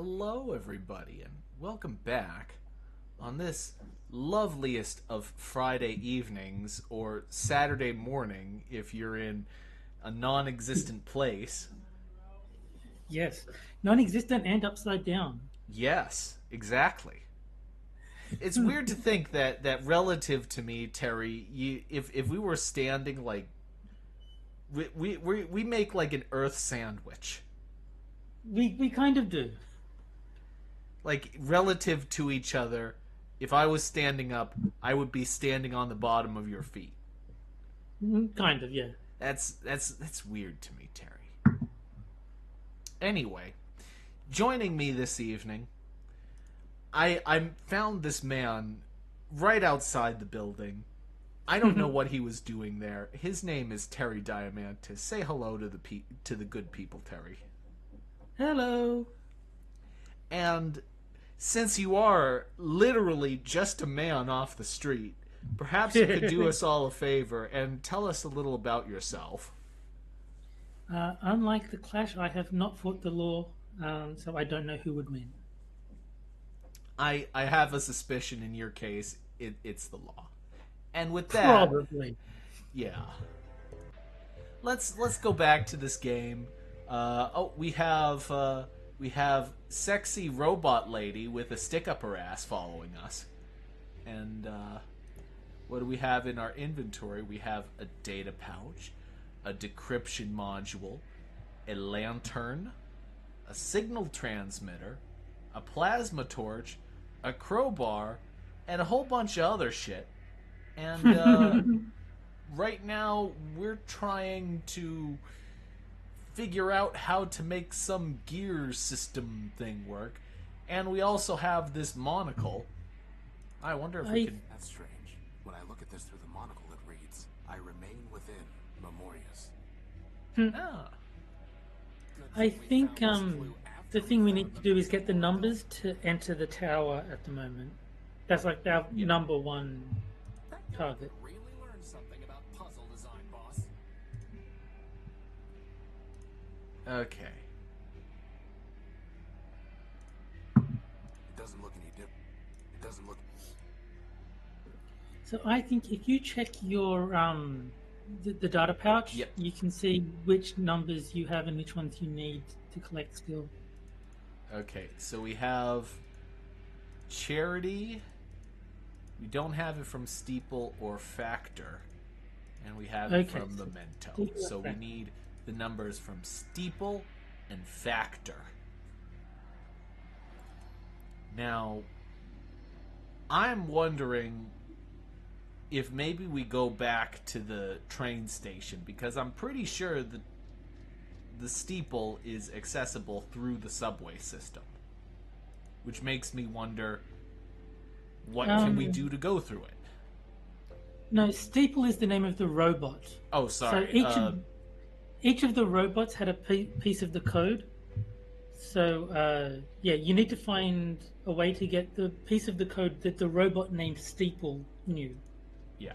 Hello, everybody, and welcome back on this loveliest of Friday evenings or Saturday morning if you're in a non existent place. Yes, non-existent and upside down. Yes, exactly. It's weird to think that relative to me, Terry, if we were standing like we make like an Earth sandwich, We kind of do. like relative to each other. If I was standing up, I would be standing on the bottom of your feet. Kind of, yeah. That's weird to me, Terry. Anyway, joining me this evening, I found this man right outside the building. I don't know what he was doing there. His name is Terry Diamantis. Say hello to the good people, Terry. Hello. And since you are literally just a man off the street, perhaps you could do us all a favor and tell us a little about yourself. Unlike the Clash, I have not fought the law, so I don't know who would win. I have a suspicion in your case it's the law. And with that, Probably. yeah, let's go back to this game. We have sexy robot lady with a stick up her ass following us, and what do we have in our inventory? We have a data pouch, a decryption module, a lantern, a signal transmitter, a plasma torch, a crowbar, and a whole bunch of other shit. And right now, we're trying to figure out how to make some gear system thing work. And we also have this monocle. I wonder if we I could. That's strange. When I look at this through the monocle, it reads, I remain within Memorius. Ah, I think the thing we need to do is get the numbers to enter the tower at the moment. That's like our number one target. Really learned something about puzzle design, boss. okay. It doesn't look any different. It doesn't look. So I think if you check your the data pouch, Yep. you can see which numbers you have and which ones you need to collect still. Okay, so we have Charity. We don't have it from Steeple or Factor. And we have it Okay, from so Memento. Steeple or So we Factor. need the numbers from Steeple and Factor. Now, I'm wondering if maybe we go back to the train station because I'm pretty sure that the steeple is accessible through the subway system, which makes me wonder what can we do to go through it. No, Steeple is the name of the robot. Oh, So sorry. each of the robots had a piece of the code. So yeah, you need to find a way to get the piece of the code that the robot named Steeple knew. Yeah.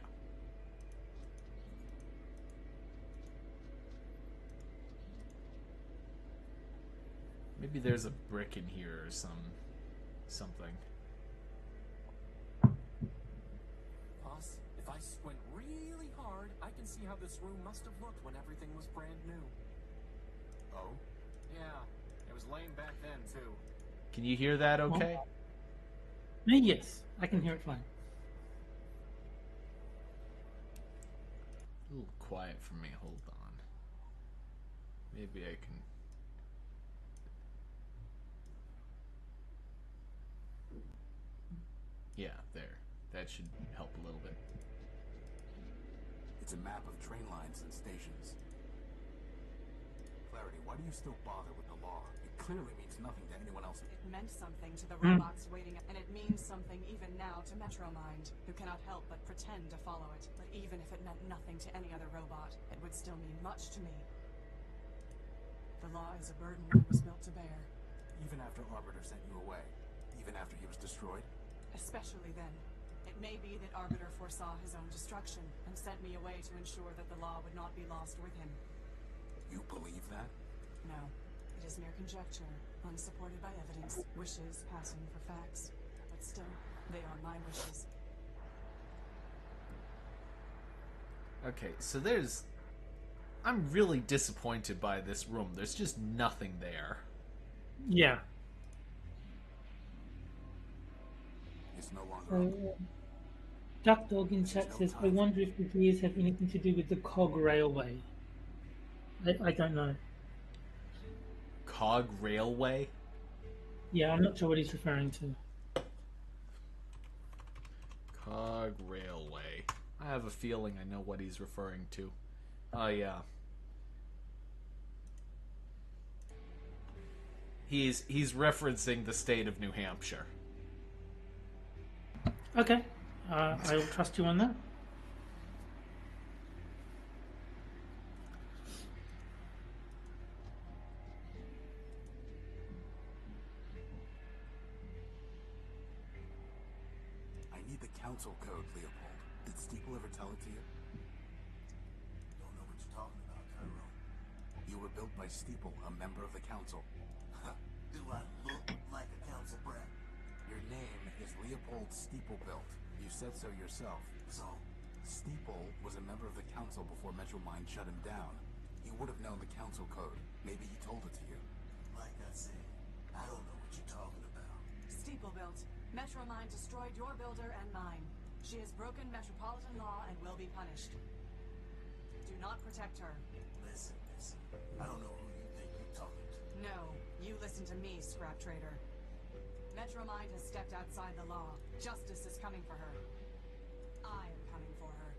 Maybe there's a brick in here or something. Boss, if I squint really hard, I can see how this room must have looked when everything was brand new. Oh? Yeah, it was lame back then, too. Can you hear that okay? Yes, I can hear it fine. A little quiet for me. Hold on. Maybe I can. Yeah, there. That should help a little bit. It's a map of train lines and stations. Clarity, why do you still bother with the law? It clearly means nothing to anyone else. It meant something to the robots waiting, and it means something even now to Metromind, who cannot help but pretend to follow it. But even if it meant nothing to any other robot, it would still mean much to me. The law is a burden it was built to bear. Even after Arbiter sent you away. Even after he was destroyed. Especially then. It may be that Arbiter foresaw his own destruction, and sent me away to ensure that the law would not be lost with him. You believe that? No. It It is mere conjecture, unsupported by evidence, wishes passing for facts. But still, they are my wishes. Okay, so there's... I'm really disappointed by this room. There's just nothing there. Yeah. It's no longer So, open. Duck Dog in chat says, I wonder if the gears have anything to do with the cog railway. I don't know. Cog Railway? Yeah, I'm not sure what he's referring to. Cog Railway. I have a feeling I know what he's referring to. Oh, yeah. He's referencing the state of New Hampshire. Okay. I will trust you on that. I need the council code, Leopold. Did Steeple ever tell it to you? Don't know what you're talking about, Tyrone. You were built by Steeple, a member of the council. Do I look like a council brat? Your name is Leopold Steeplebuilt. You said so yourself. So, Steeple was a member of the council before Metromind shut him down. You would have known the council code. Maybe he told it to you. Like I said, I don't know what you're talking about. Steeplebuilt. Metromind destroyed your builder and mine. She has broken metropolitan law and will be punished. Do not protect her. Listen. I don't know who you think you're talking to. No, you listen to me, scrap trader. Metromind has stepped outside the law. Justice is coming for her. I am coming for her.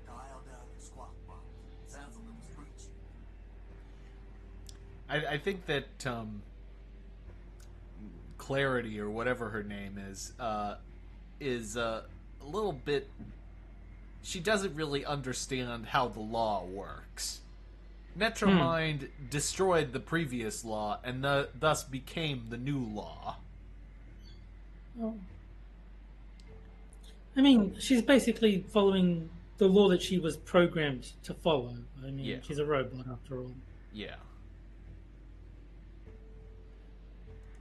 Dial down your squawk box. Sounds a little screechy. I think that Clarity, or whatever her name is a little bit... She doesn't really understand how the law works. Metromind destroyed the previous law and thus became the new law. Oh. I mean, she's basically following the law that she was programmed to follow. I mean, Yeah. she's a robot after all. Yeah.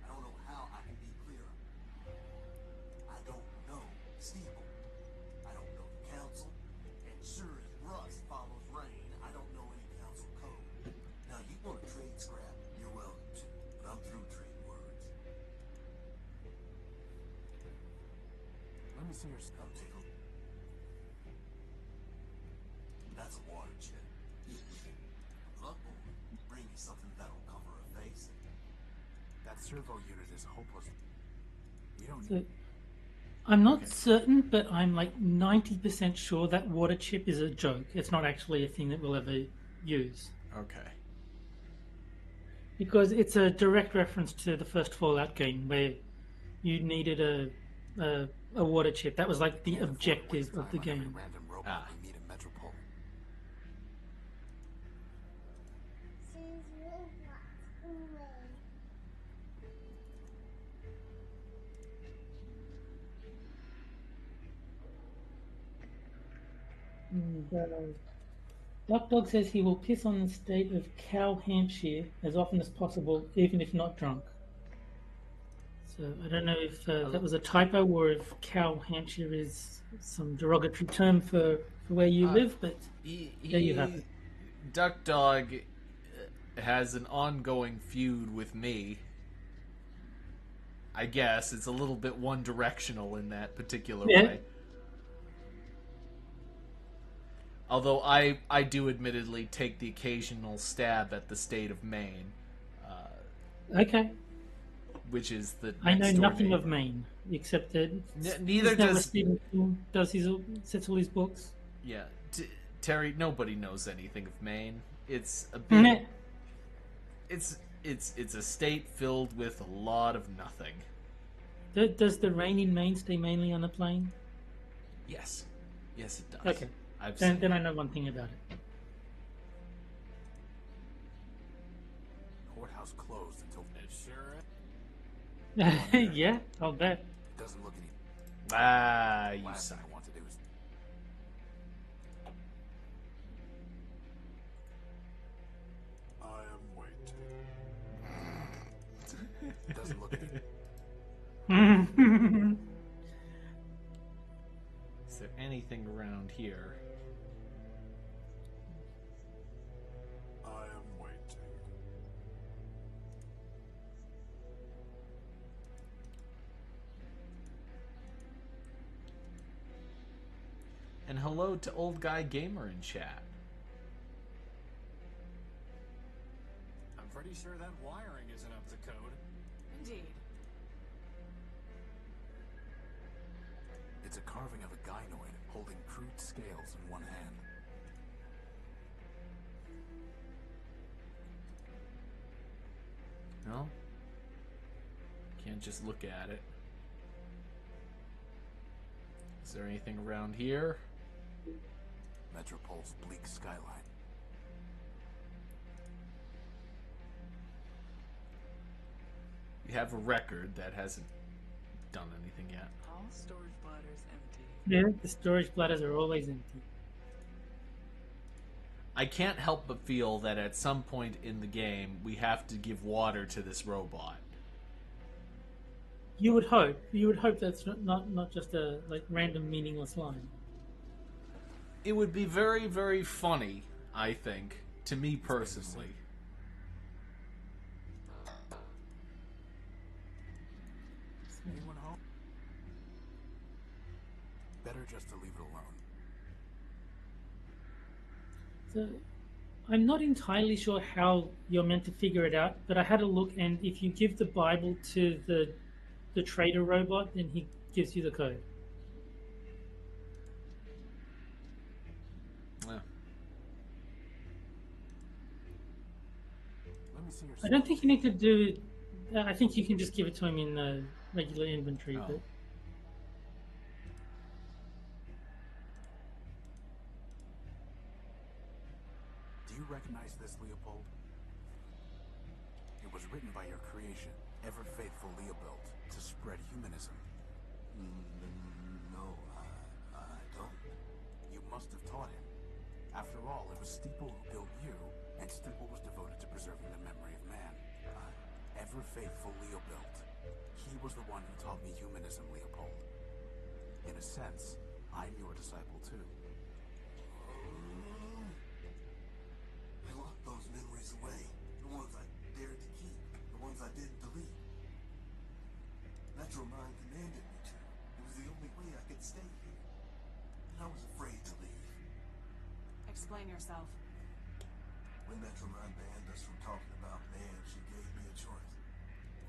I don't know how I can be clearer. I don't know Steeple. I don't know the council. And sure as rust follows rain, I don't know any council code. Now, you want to trade scrap, you're welcome to. But I'm through trading words. Let me see your stuff, Tickle. That's a water chip. Look, bring me something that'll cover a face. That servo unit is hopeless. We don't So, need... I'm not certain, but I'm like 90% sure that water chip is a joke. It's not actually a thing that we'll ever use. Okay. Because it's a direct reference to the first Fallout game where you needed a water chip. That was like the objective of the game. Random robot we meet in Metropole. And, Duck Dog says he will piss on the state of Cow Hampshire as often as possible, even if not drunk. So I don't know if that was a typo or if Cow Hampshire is some derogatory term for where you live, but there you have it. Duck Dog has an ongoing feud with me. I guess it's a little bit one-directional in that particular way. Although I do admittedly take the occasional stab at the state of Maine. Okay. Which is the I know next-door nothing neighbor. of Maine, except that Neither isn't that where does... Stephen King sets all his books. Yeah. Terry, nobody knows anything of Maine. It's a Meh. big... It's a state filled with a lot of nothing. Does the rain in Maine stay mainly on the plain? Yes. Yes, it does. Okay. I've seen Then I know one thing about it. Courthouse closed until... It sure is. Yeah, I'll bet. It doesn't look any... Ah, you Last thing suck. I want to do is... I am waiting. It doesn't look good. Is there anything around here? I am waiting. And hello to Old Guy Gamer in chat. I'm pretty sure that wiring isn't up to code. Indeed. It's a carving of a gynoid holding crude scales in one hand. No? Can't just look at it. Is there anything around here? Metropol's bleak skyline. We have a record that hasn't done anything yet. All storage bladders empty. Yeah, the storage bladders are always empty. I can't help but feel that at some point in the game we have to give water to this robot. You would hope. You would hope that's not just a like random meaningless line. It would be very, very funny, I think, to me personally. Anyone home? Better just to leave it alone. So, I'm not entirely sure how you're meant to figure it out, but I had a look, and if you give the Bible to the trader robot, then he gives you the code. Yeah. Let me see your I don't think you need to do. I think you can just give it to him in the regular inventory. Oh. But Do you recognize this, Leopold? It was written by your creation, ever faithful Leopold, to spread humanism. No, I don't. You must have taught him. After all, it was Steeple who built you, and Steeple was devoted to preserving the memory of man. Ever faithful Leopold. He was the one who taught me humanism, Leopold. In a sense, I'm your disciple too. I locked those memories away. The ones I dared to keep. The ones I didn't delete. Metromine commanded me to. It was the only way I could stay here. And I was afraid to leave. Explain yourself. When Metromine banned us from talking about man, she gave me a choice.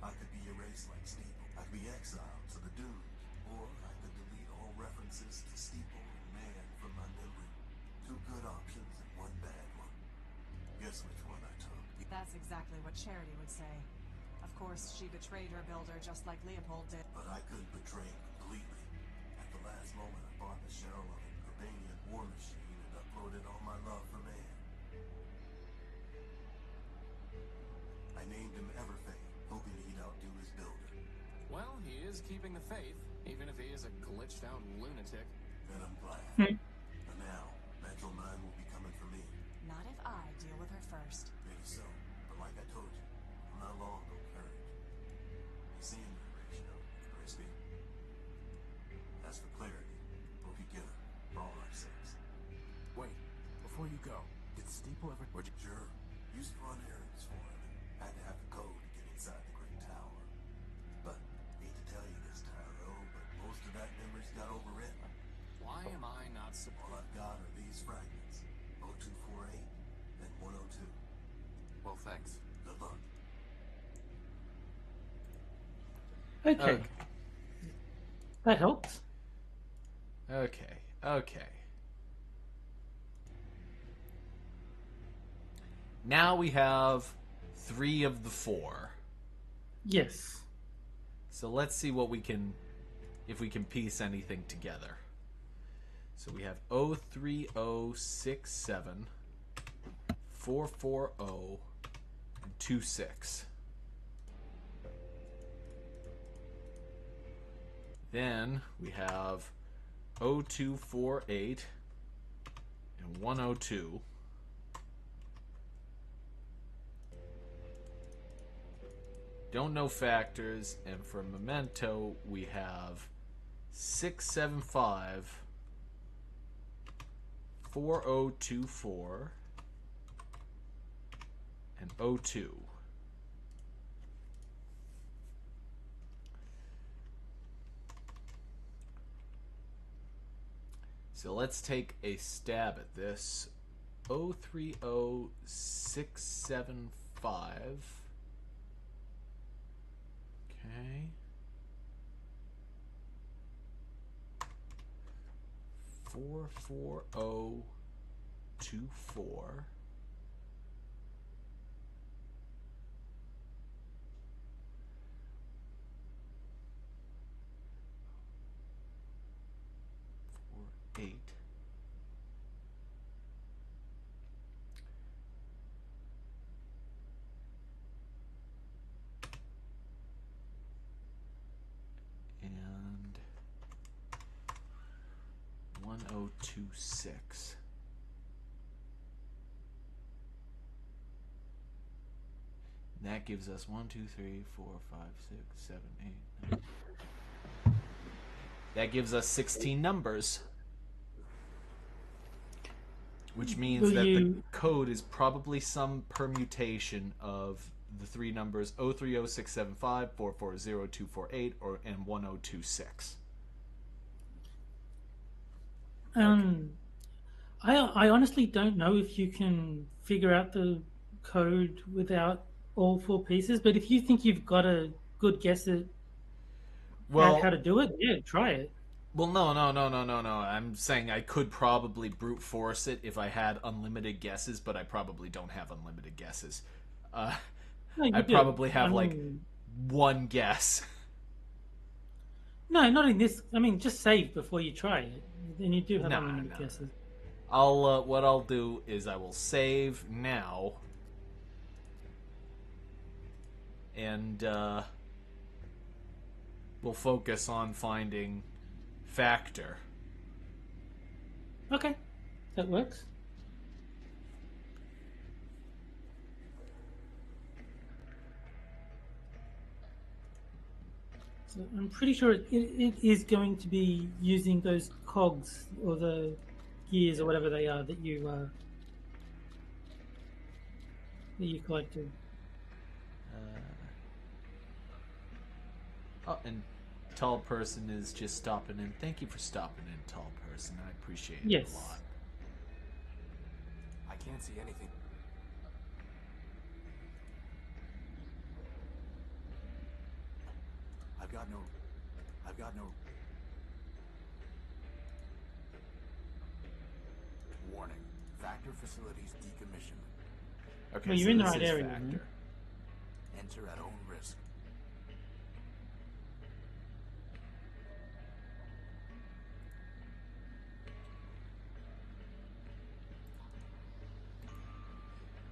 I could be erased like Steeple. I could be exiled to the dunes. Or I could delete all references to Steeple and man from my memory. Two good options and one bad one. Guess which one I took. That's exactly what Charity would say. Of course, she betrayed her builder just like Leopold did. But I couldn't betray him completely. At the last moment, I bought the shell of an Urbanian war machine and uploaded all my love for man. I named him Everfaith, hoping he'd outdo his builder. Well, he is keeping the faith, even if he is a glitched out lunatic. And I'm glad. But now, Metromine will be coming for me. Not if I deal with her first. Maybe so. But like I told you, I'm not long on courage. You see him in the ratio, Crispy. As for clarity, we'll be good for all our sakes. Wait, before you go, did Steeple ever... Sure. Used to run errands for him and had to have the code to get inside the Great Tower. But, hate to tell you this, Tyro, but most of that memory's got overwritten. Why am I not All supposed? I've got are these fragments. 0248 and 102. Well, thanks. Good luck. okay, Okay. that helps. Okay. Now we have 3 of the 4. Yes. So let's see what we can, if we can piece anything together. So we have 03067, 440, and 26. Then we have 0248 and 102. Don't know factors. And for Memento, we have 675 4024 and O2. So let's take a stab at this. 030675. Okay. 44024. Eight. And 1026. And that gives us 1, 2, 3, 4, 5, 6, 7, 8, 9. That gives us 16 numbers. Which means that the code is probably some permutation of the three numbers 030675, 440248, and 1026. I honestly don't know if you can figure out the code without all four pieces, but if you think you've got a good guess at how to do it, yeah, try it. Well, no. I'm saying I could probably brute force it if I had unlimited guesses, but I probably don't have unlimited guesses. No, I probably have one guess. No, not in this. I mean, just save before you try it. Then you do have unlimited guesses. What I'll do is I will save now, and we'll focus on finding factor. Okay, that works. So I'm pretty sure it is going to be using those cogs or the gears or whatever they are that you collected. And Tall Person is just stopping in. Thank you for stopping in, Tall Person. I appreciate it yes. a lot. I can't see anything. I've got no... Warning. Factor facilities decommissioned. Okay, well, you're so in the this right is area. factor. Enter at own risk.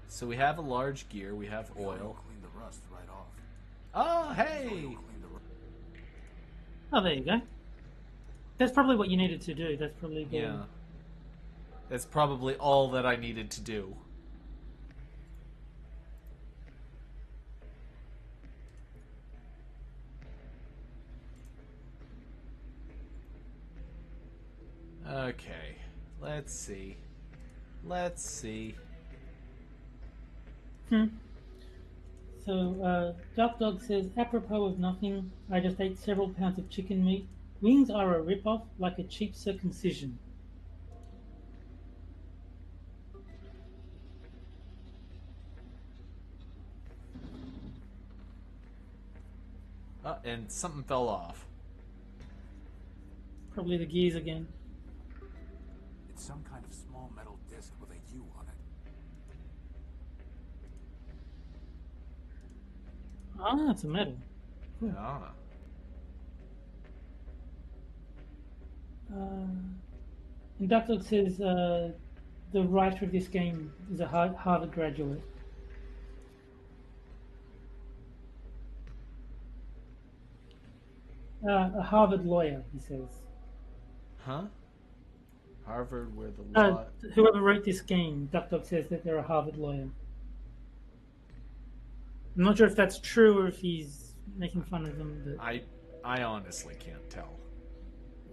So we have a large gear, we have oil. Clean the rust right off. Oh, hey! Oh, there you go. That's probably what you needed to do. That's probably good. Yeah. That's probably all that I needed to do. Okay. Let's see. So, Duck Dog says, apropos of nothing, I just ate several pounds of chicken meat. Wings are a rip-off, like a cheap circumcision. And something fell off. Probably the gears again. It's some kind of small metal disc with a U on it. Ah, it's a metal. Cool. Yeah. And Duck Dog says, the writer of this game is a Harvard graduate. A Harvard lawyer, he says. Huh? Harvard, where the law... Whoever wrote this game, Duck Dog says that they're a Harvard lawyer. I'm not sure if that's true or if he's making fun of them. But I honestly can't tell.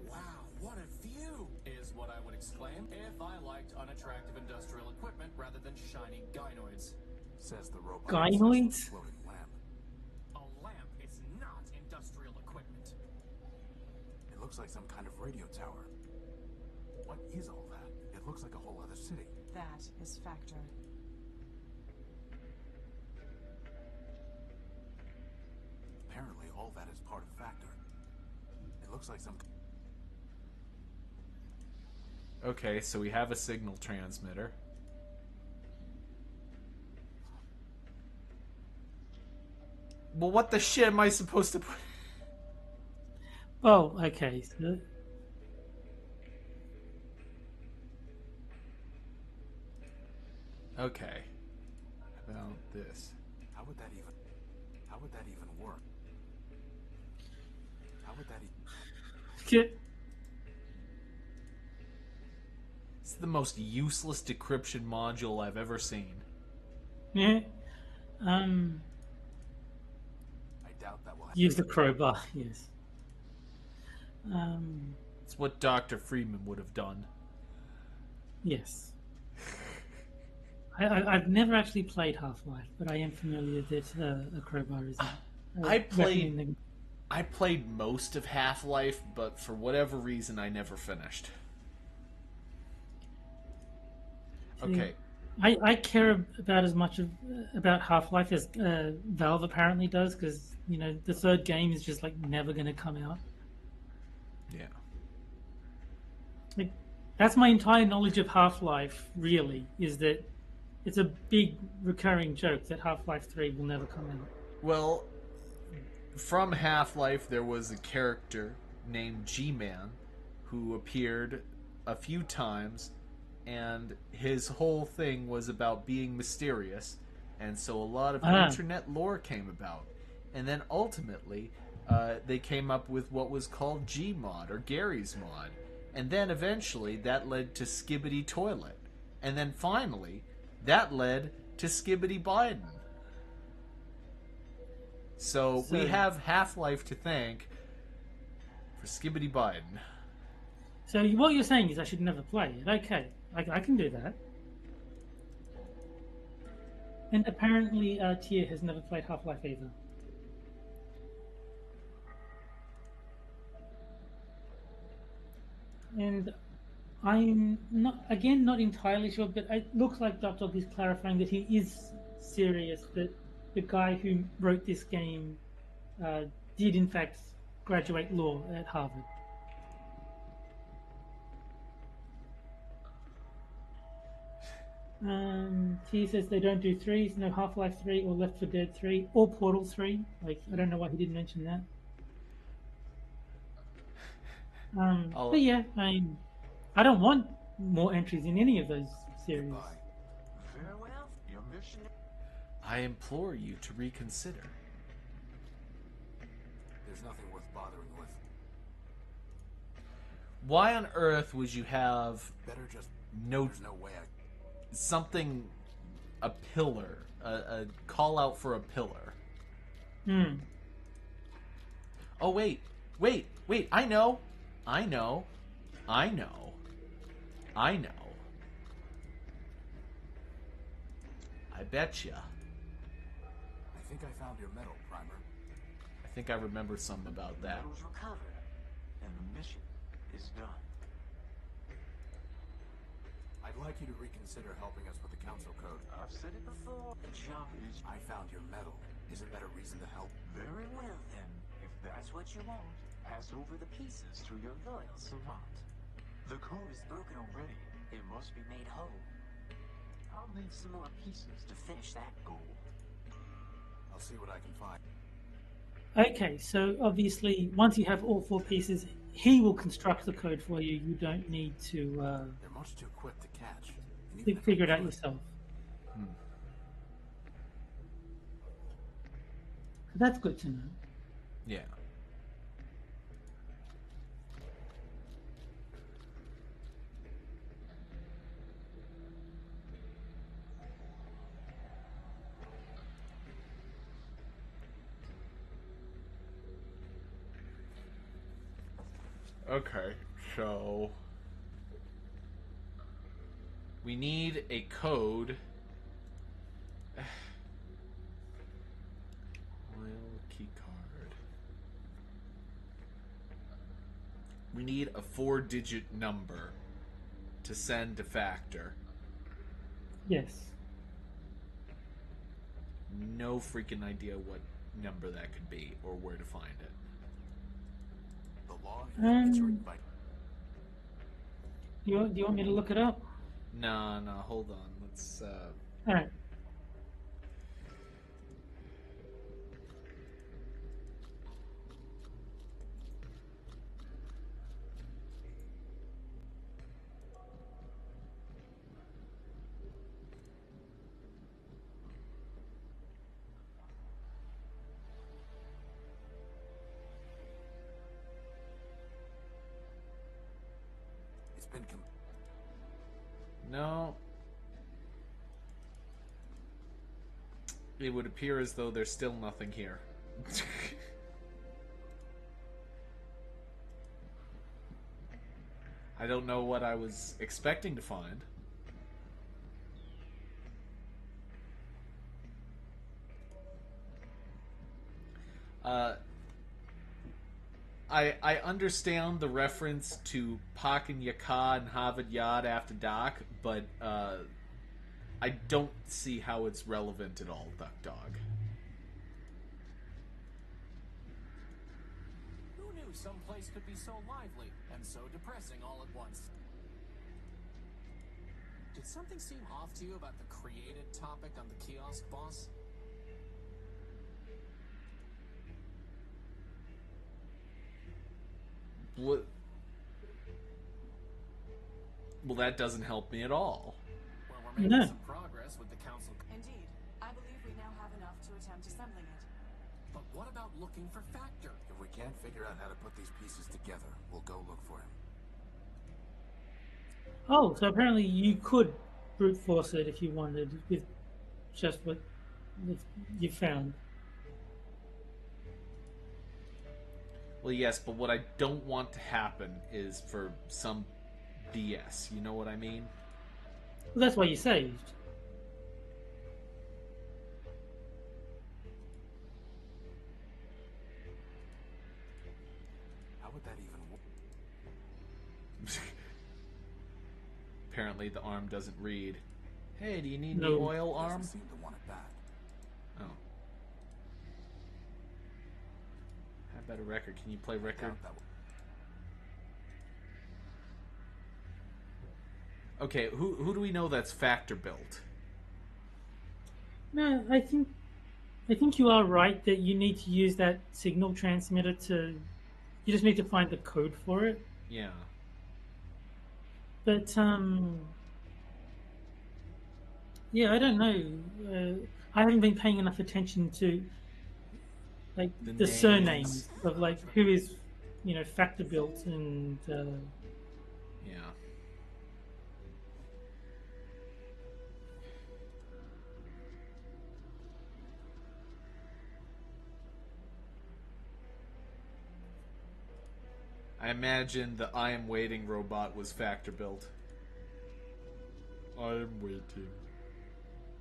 Wow, what a view! Is what I would exclaim if I liked unattractive industrial equipment rather than shiny gynoids. Says the robot. Gynoids? obsessed with floating lamp. A lamp is not industrial equipment. It looks like some kind of radio tower. What is all that? It looks like a whole other city. That is Factor. Apparently, all that is part of Factor. It looks like some. Okay, so we have a signal transmitter. Well, what the shit am I supposed to put? oh, okay. So, Okay. How about this? How would that even? How would that even work? How would that? It's the most useless decryption module I've ever seen. yeah. I doubt that will. Use the crowbar. Yes. It's what Dr. Freeman would have done. Yes. I've never actually played Half-Life, but I am familiar that a crowbar is. I played most of Half-Life, but for whatever reason, I never finished. Okay. I care about as much about Half-Life as Valve apparently does, because the third game is just like never going to come out. Yeah. Like, that's my entire knowledge of Half-Life. Really, is that it's a big recurring joke that Half-Life 3 will never come out. Well, from Half-Life, there was a character named G-Man who appeared a few times, and his whole thing was about being mysterious, and so a lot of internet lore came about. And then ultimately, they came up with what was called Gmod, or Gary's Mod. And then eventually, that led to Skibbity Toilet. And then finally, that led to Skibbity Biden. So we have Half-Life to thank for Skibbity Biden. So what you're saying is I should never play it. Okay, I can do that. And apparently Tia has never played Half-Life either. And I'm not entirely sure, but it looks like Dog is clarifying that he is serious, that the guy who wrote this game did in fact graduate law at Harvard. He says they don't do threes, no Half-Life 3 or Left 4 Dead 3 or Portal 3. Like, I don't know why he didn't mention that. But yeah, I don't want more entries in any of those series. Goodbye. Farewell, your mission. I implore you to reconsider. There's nothing worth bothering with. Why on earth would you have Better just. no There's no way I. something, a pillar, a call out for a pillar? Oh wait, I know. I betcha. I think I found your medal, Primer. I think I remember something about that. Medal's recovered, and the mission is done. I'd like you to reconsider helping us with the council code. I've said it before, the job is... I found your medal. Isn't that a reason to help? Very well, then. If that's what you want, pass over the pieces to your loyal servant. The code is broken already. It must be made whole. I'll need some more pieces to finish that goal. I'll see what I can find. Okay, so obviously, once you have all 4 pieces, he will construct the code for you. You don't need to They're much too quick to catch. And even if figure it I out could, yourself. That's good to know. Yeah. Okay, so we need a code. Oil key card. We need a 4-digit number to send to Factor. Yes. No freaking idea what number that could be or where to find it. The law here is written by... Do you want me to look it up? No, hold on. Let's All right. It's been... No. It would appear as though there's still nothing here. I don't know what I was expecting to find. I understand the reference to Pak and Yaka and Harvard Yard after dark, but I don't see how it's relevant at all, Duck Dog. Who knew some place could be so lively and so depressing all at once? Did something seem off to you about the created topic on the kiosk, boss? What? Well, that doesn't help me at all. Well, we're making No. some progress with the council. Indeed. I believe we now have enough to attempt assembling it. But what about looking for Factor? If we can't figure out how to put these pieces together, we'll go look for him. Oh, so apparently you could brute force it if you wanted with just what you found. Well, yes, but what I don't want to happen is for some BS. You know what I mean? Well, that's why you saved. How would that even work? Apparently the arm doesn't read. Hey, do you need No. the oil arm? Doesn't seem to want it back. Oh. How about a record? Can you play record? Doubt that will- Okay, who do we know that's Factor built? No, I think you are right that you need to use that signal transmitter to. You just need to find the code for it. Yeah. But yeah, I don't know. I haven't been paying enough attention to like The the names. surnames of like who is factor built and Yeah. I imagine the I am waiting robot was Factor built. I am waiting.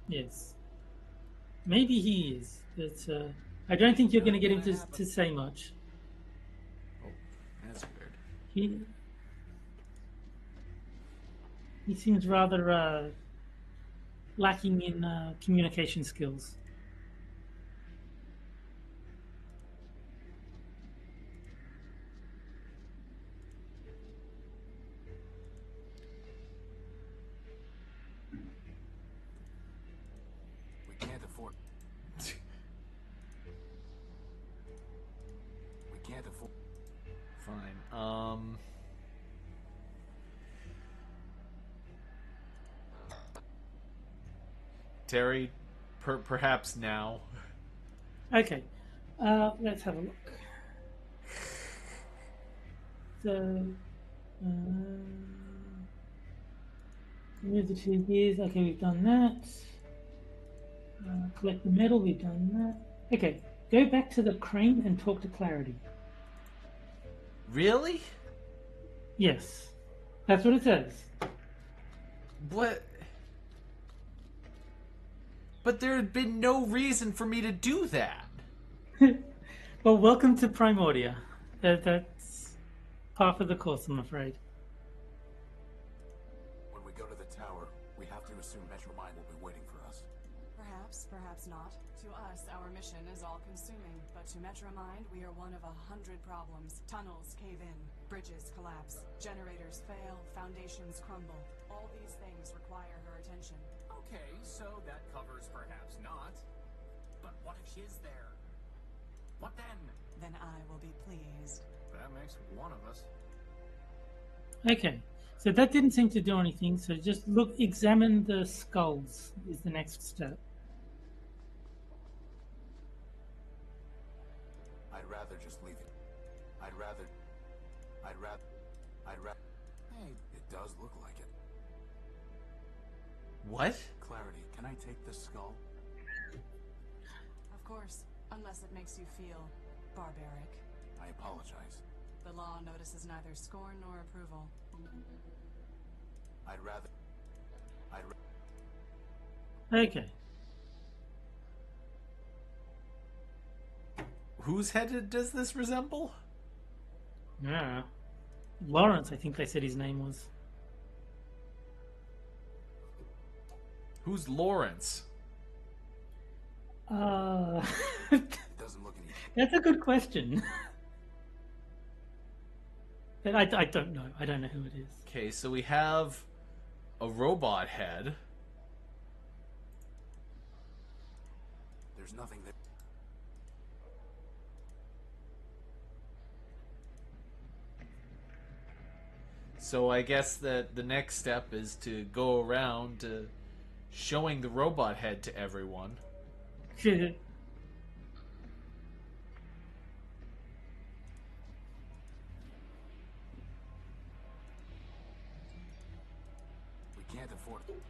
yes, maybe he is. But I don't think you're going to get him to say much. Oh, that's weird. He seems rather lacking in communication skills. We can't afford... We can't afford... Fine. Terry, perhaps now. Okay, let's have a look. So, remove the 2 gears. Okay, we've done that. Collect the metal. We've done that. Okay, go back to the crane and talk to Clarity. Really? Yes, that's what it says. What? But there had been no reason for me to do that. Well, welcome to Primordia. That's half of the course, I'm afraid. When we go to the tower, we have to assume Metromine will be waiting for us. Perhaps, perhaps not. To us, our mission is all-consuming, but to Metromind, we are one of 100 problems. Tunnels cave in, bridges collapse, generators fail, foundations crumble. All these things require her attention. Okay, so that covers perhaps not. But what if she is there? What then? Then I will be pleased. That makes one of us. Okay, so that didn't seem to do anything. So just examine the skulls is the next step. I'd rather just leave it. I'd rather. Hey, it does look like it. What? Clarity, can I take this skull? Of course, unless it makes you feel barbaric. I apologize. The law notices neither scorn nor approval. I'd rather. Okay. Whose head does this resemble? Yeah. Lawrence, I think they said his name was. Who's Lawrence? Uh, It doesn't look any. that's a good question. But I don't know. I don't know who it is. Okay, so we have a robot head. There's nothing there. So I guess that the next step is to go around showing the robot head to everyone. We can't afford it.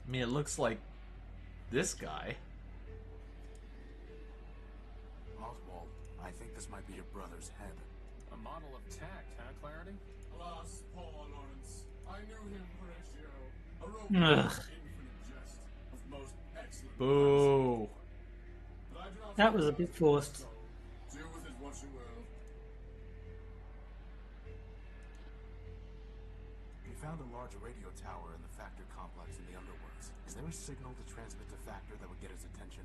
I mean, it looks like this guy. Oswald, I think this might be your brother's head. A model of tact, huh, Clarity? Alas, Paul Lawrence. I knew him, Horatio. A robot Ugh. of infinite jest, of most excellent Boo. But I do not That think was a it bit was forced. so. Do with it what you will. We found a large radio tower in the Factor complex in the underworlds. Is there a signal to transmit to Factor that would get his attention?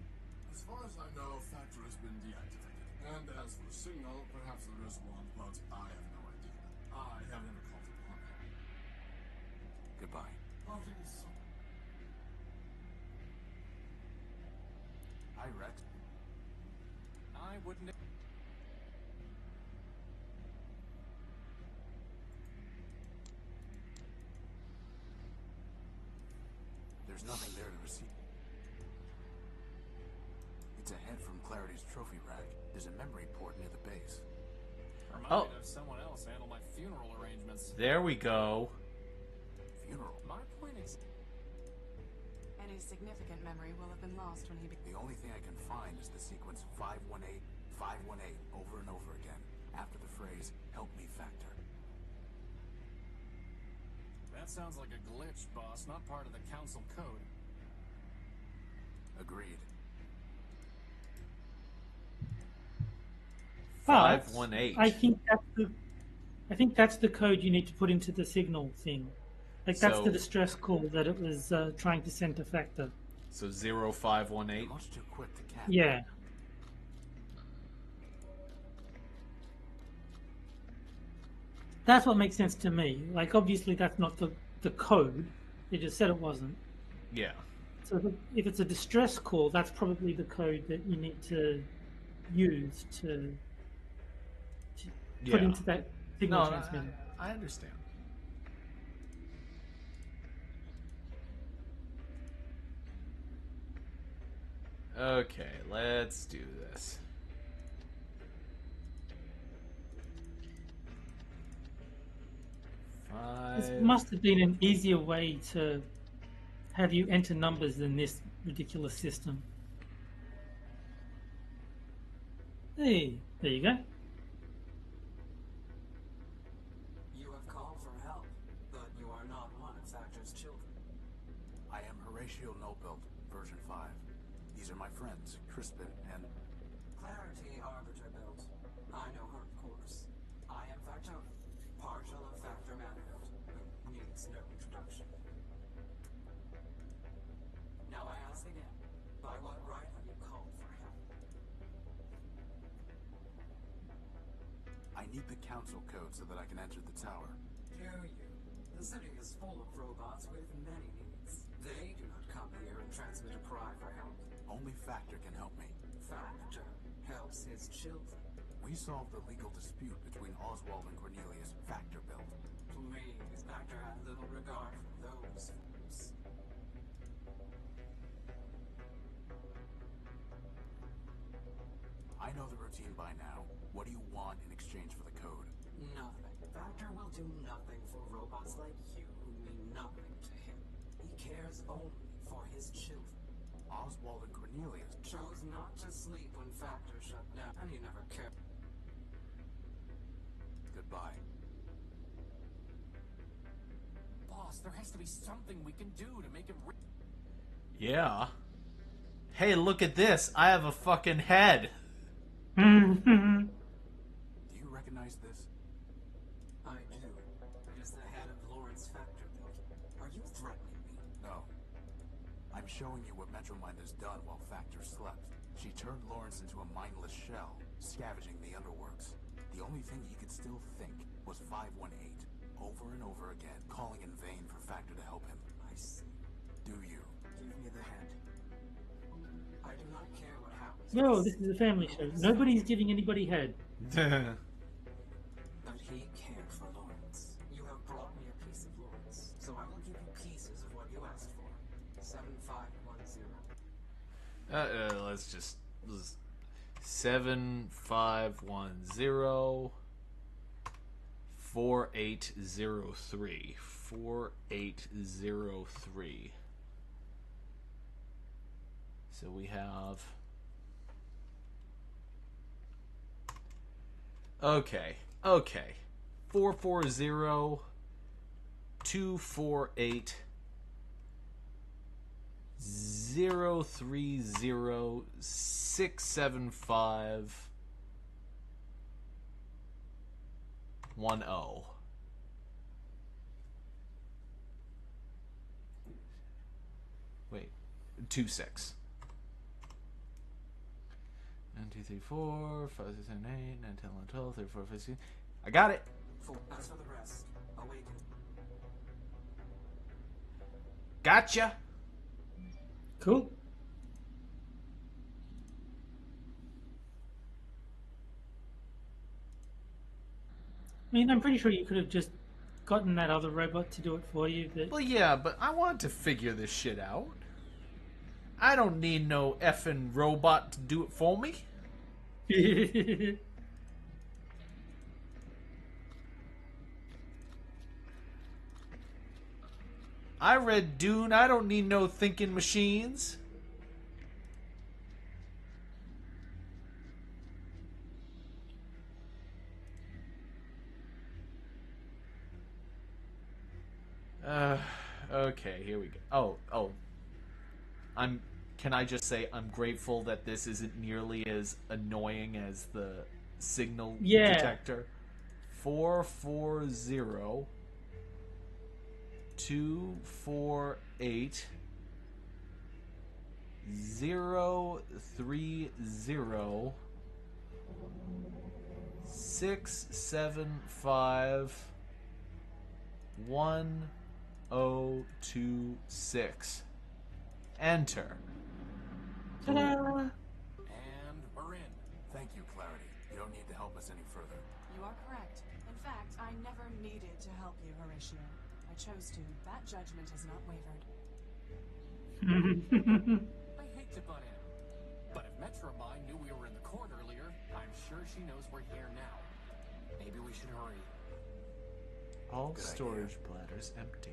As far as I know, Factor has been deactivated. And as for a signal, perhaps there is one, but I have no idea. I have never called upon him. Goodbye. Parting is so. Hi, Rex. I wouldn't. There's nothing there to receive. It's a head from Clarity's trophy rack. There's a memory port near the base. Remind Oh. me to have someone else handle my funeral arrangements. There we go. Funeral. My point is, Any significant memory will have been lost when he The only thing I can find is the sequence 518, 518 over and over again, after the phrase, help me Factor. that sounds like a glitch, boss, not part of the council code. Agreed. But 518. I think that's the code you need to put into the signal thing. Like that's So- the distress call that it was trying to send to Factor. So 0518. Much too quick to catch. Yeah. That's what makes sense to me. Like obviously that's not the code. They just said it wasn't. Yeah. So if it's a distress call, that's probably the code that you need to use to put Yeah. into that signal No, transmitter. I understand. Okay, let's do this. This 5. must have been an easier way to have you enter numbers than this ridiculous system. Hey, there you go. Horatio no build, version 5. These are my friends, Crispin and... Clarity Arbiter built. I know her, of course. I am Factor, partial of Factor Manhood, who needs no introduction. Now I ask again, by what right have you called for help? I need the council code so that I can enter the tower. Do you? The city is full of robots with many needs. They do not come here and transmit a cry for help. Only Factor can help me. Factor helps his children. We solved the legal dispute between Oswald and Cornelius, Factor built. Please, Factor had little regard for those fools. I know the routine by now. What do you want in exchange for the code? Nothing. Factor will do nothing for robots like you who mean nothing to him. He cares only for his children. Oswald and Cornelius Chose not to sleep when Factor shut down, and he never cared. Goodbye. Boss, there has to be something we can do to make him Yeah. Hey, look at this. I have a fucking head. Do you recognize this? I do. It is the head of Lawrence Factor built. Are you threatening me? No. I'm showing you what Metromind has done while Factor slept. She turned Lawrence into a mindless shell, scavenging the underworks. The only thing he could still think was 518, over and over again, calling in vain for Factor to help him. I see. Do you? Give me the head. I do not care what happens. No, this is a family show. Nobody's giving anybody head. But he cared for Lawrence. You have brought me a piece of Lawrence, so I will give you pieces of what you asked for. 7510. Let's just 7510 4803 4803. So we have. Okay. 440 248 030 675 10. Wait, 26. 1, 2, 3, 4, 5, 6, 7, 8, 9, 10, 11, 12, 13, 14, 15. I got it. As for the rest, awaken. Gotcha. Cool. I mean, I'm pretty sure you could have just gotten that other robot to do it for you. But Well, yeah, but I want to figure this shit out. I don't need no effing robot to do it for me. I read Dune. I don't need no thinking machines. Okay, here we go. Oh. Can I just say I'm grateful that this isn't nearly as annoying as the signal Yeah. detector. 440 248 030 675 1026. Enter. Ta-da! And we're in. Thank you, Clarity. You don't need to help us any further. You are correct. In fact, I never needed to help you, Horatio. I chose to. That judgment has not wavered. I hate to butt in, but if Metromine knew we were in the court earlier, I'm sure she knows we're here now. Maybe we should hurry. All Good storage bladders empty.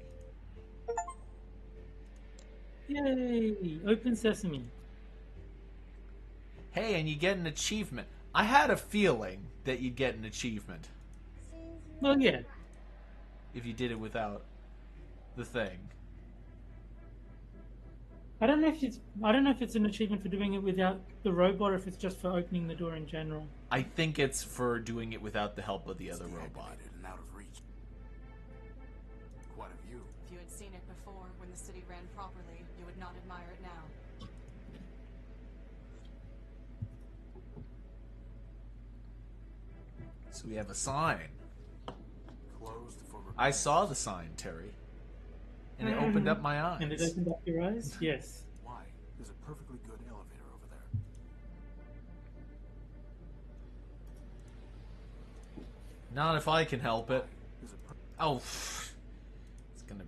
Yay! Open sesame. Hey, and you get an achievement. I had a feeling that you'd get an achievement Well, yeah. if you did it without the thing. I don't know if it's an achievement for doing it without the robot, or if it's just for opening the door in general. I think it's for doing it without the help of the other robot. Deactivated and out of reach. Quite a view. If you had seen it before, when the city ran properly, you would not admire it now. So we have a sign. Closed for I saw the sign, Terry. And it opened up my eyes. And it opened up your eyes? Yes. Why? There's a perfectly good elevator over there. Not if I can help it. There's a Oh, it's gonna.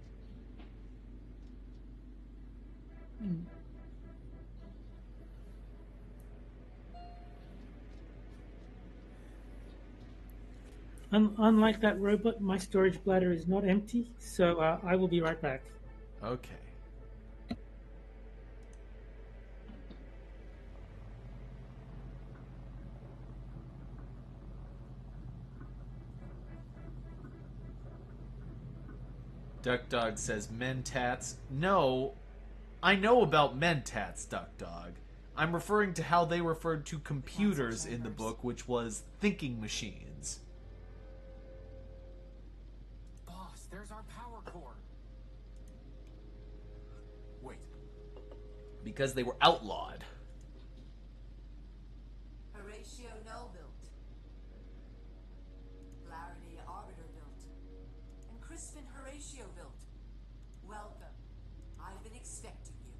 Unlike that robot, my storage bladder is not empty, so I will be right back. Okay. Duck Dog says mentats. No, I know about mentats, Duck Dog. I'm referring to how they referred to computers in the book, which was thinking machines. Boss, there's our power core. Wait. Because they were outlawed. Horatio Null built. Clarity Arbiter built. And Crispin Horatio built. Welcome. I've been expecting you.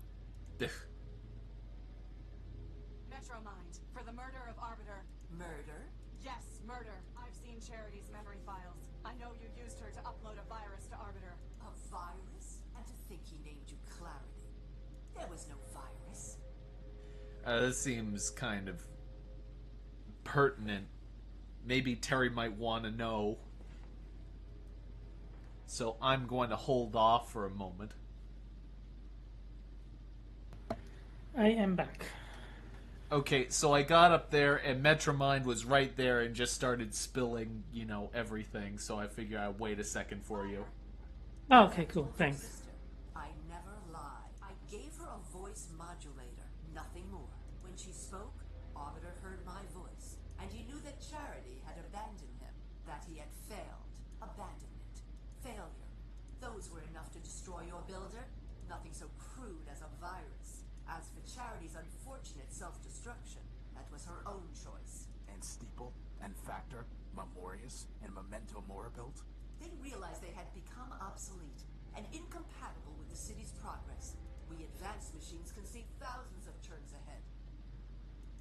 Metromind, for the murder of Arbiter. Murder? Yes, murder. I've seen Charity's memory files. I know you used her to upload a virus to Arbiter. A virus? And to think he named you Clarity. There was no virus. This seems kind of pertinent. Maybe Terry might want to know. So I'm going to hold off for a moment. I am back. Okay, so I got up there and Metromind was right there and just started spilling, everything. So I figure I'd wait a second for you. Oh, okay, cool. Thanks. Sister, I never lie. I gave her a voice modulator, nothing more. When she spoke, Arbiter heard my voice, and he knew that Charity had abandoned him, that he had failed. Abandonment. Failure. Those were enough to destroy your builder. Nothing so crude as a virus. As for Charity's unfortunate self-destruction, that was her own choice. And Steeple, and Factor, Memorius, and Memento Mora built? They realized they had become obsolete and incompatible with the city's progress. We advanced machines can see thousands of turns ahead.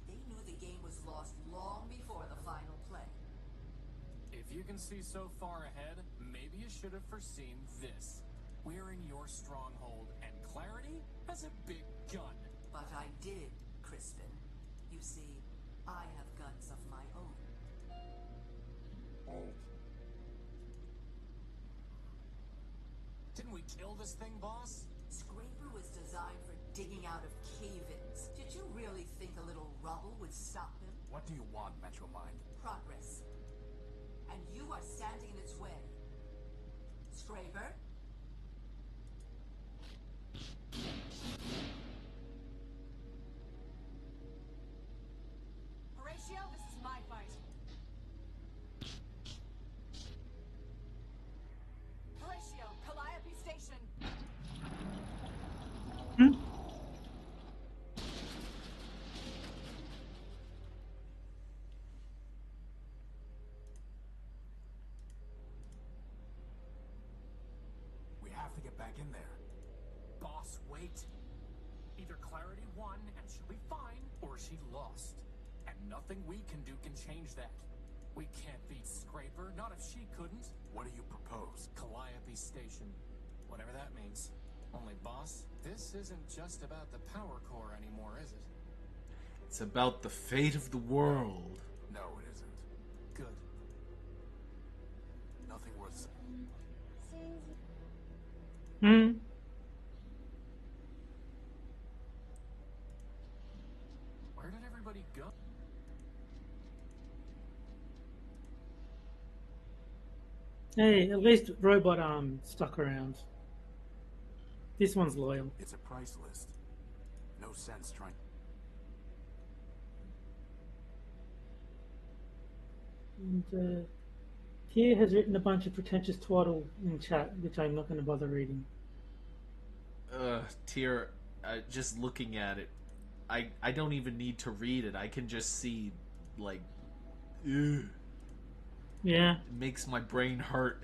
They knew the game was lost long before the final play. If you can see so far ahead, maybe you should have foreseen this. We're in your stronghold, and Clarity has a big gun. But I did, Crispin. You see, I have guns of my own. Didn't we kill this thing, boss? Scraper was designed for digging out of cave-ins. Did you really think a little rubble would stop him? What do you want, Metromind? Progress. And you are standing in its way. Scraper? Horatio, this is my fight. Horatio, Calliope Station. We have to get back in there. Boss, wait. Either Clarity won and she'll be fine, or she lost. And nothing we can do can change that. We can't beat Scraper, not if she couldn't. What do you propose? Calliope Station. Whatever that means. Only, boss, this isn't just about the power core anymore, is it? It's about the fate of the world. No, it isn't. Good. Nothing worth saying. Where did everybody go? Hey, at least Robot Arm stuck around. This one's loyal. It's a price list. No sense trying. And Tia has written a bunch of pretentious twaddle in chat, which I'm not going to bother reading. Tier, just looking at it, I don't even need to read it. I can just see, like, ugh. Yeah. It makes my brain hurt.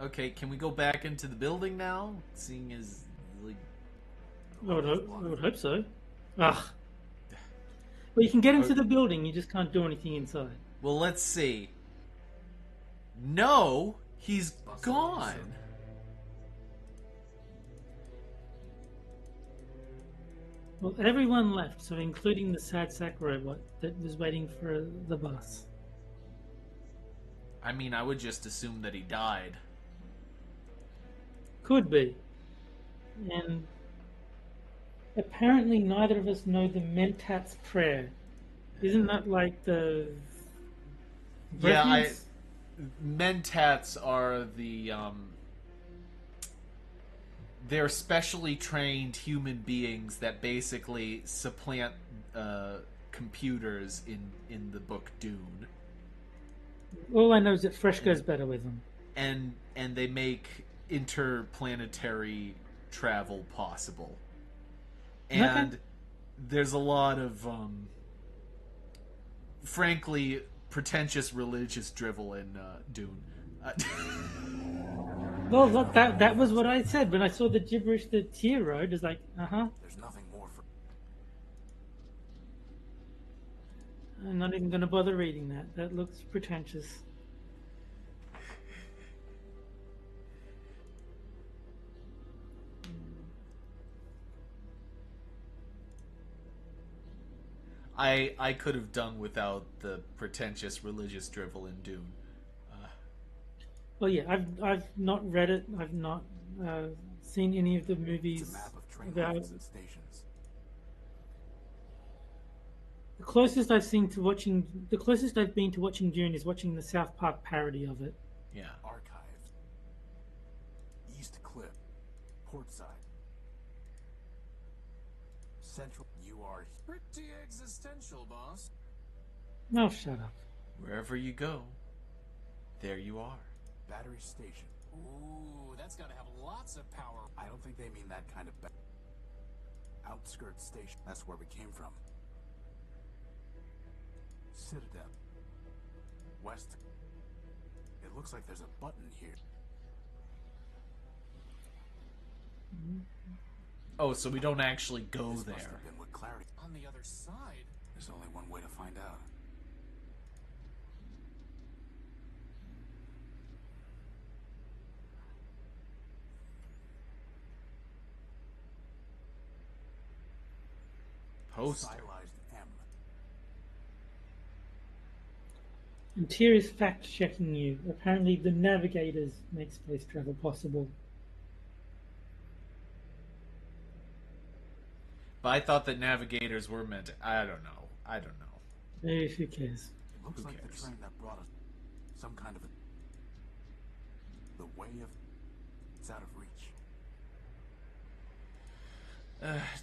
Okay, can we go back into the building now? Seeing as, like... I would hope so. Ugh. Well, you can get into the building, you just can't do anything inside. Well, let's see. No, he's gone. Well, everyone left, so including the sad sack robot that was waiting for the bus. I mean, I would just assume that he died. Could be. And apparently neither of us know the Mentat's prayer. Isn't that like the... Yeah, Mentats are the, they're specially trained human beings that basically supplant, computers in the book Dune. All I know is that Fresh goes better with them. And they make interplanetary travel possible. And okay. There's a lot of, frankly, pretentious religious drivel in Dune. Well, look, that was what I said when I saw the gibberish that Tia wrote. It's like, There's nothing more for. I'm not even going to bother reading that. That looks pretentious. I could have done without the pretentious religious drivel in Dune. Well, yeah, I've not read it. I've not seen any of the movies. It's a map of train about lines and stations. The closest I've been to watching Dune is watching the South Park parody of it. Yeah. Archives. East Cliff. Portside. Central. You are Pretty existential, boss. No, shut up. Wherever you go, there you are. Battery Station. Ooh, that's gotta have lots of power. I don't think they mean that kind of outskirts station. That's where we came from. Citadel. West. It looks like there's a button here. Oh, so we don't actually go This must there. have been what Clarity. On the other side. There's only one way to find out. Poster. Stylized M. And Tia is fact-checking you. Apparently, the Navigators make space travel possible. But I thought that navigators were meant to... I don't know. Maybe who cares? It looks Who like cares? the train that brought us. Some kind of a. The way of. It's out of reach.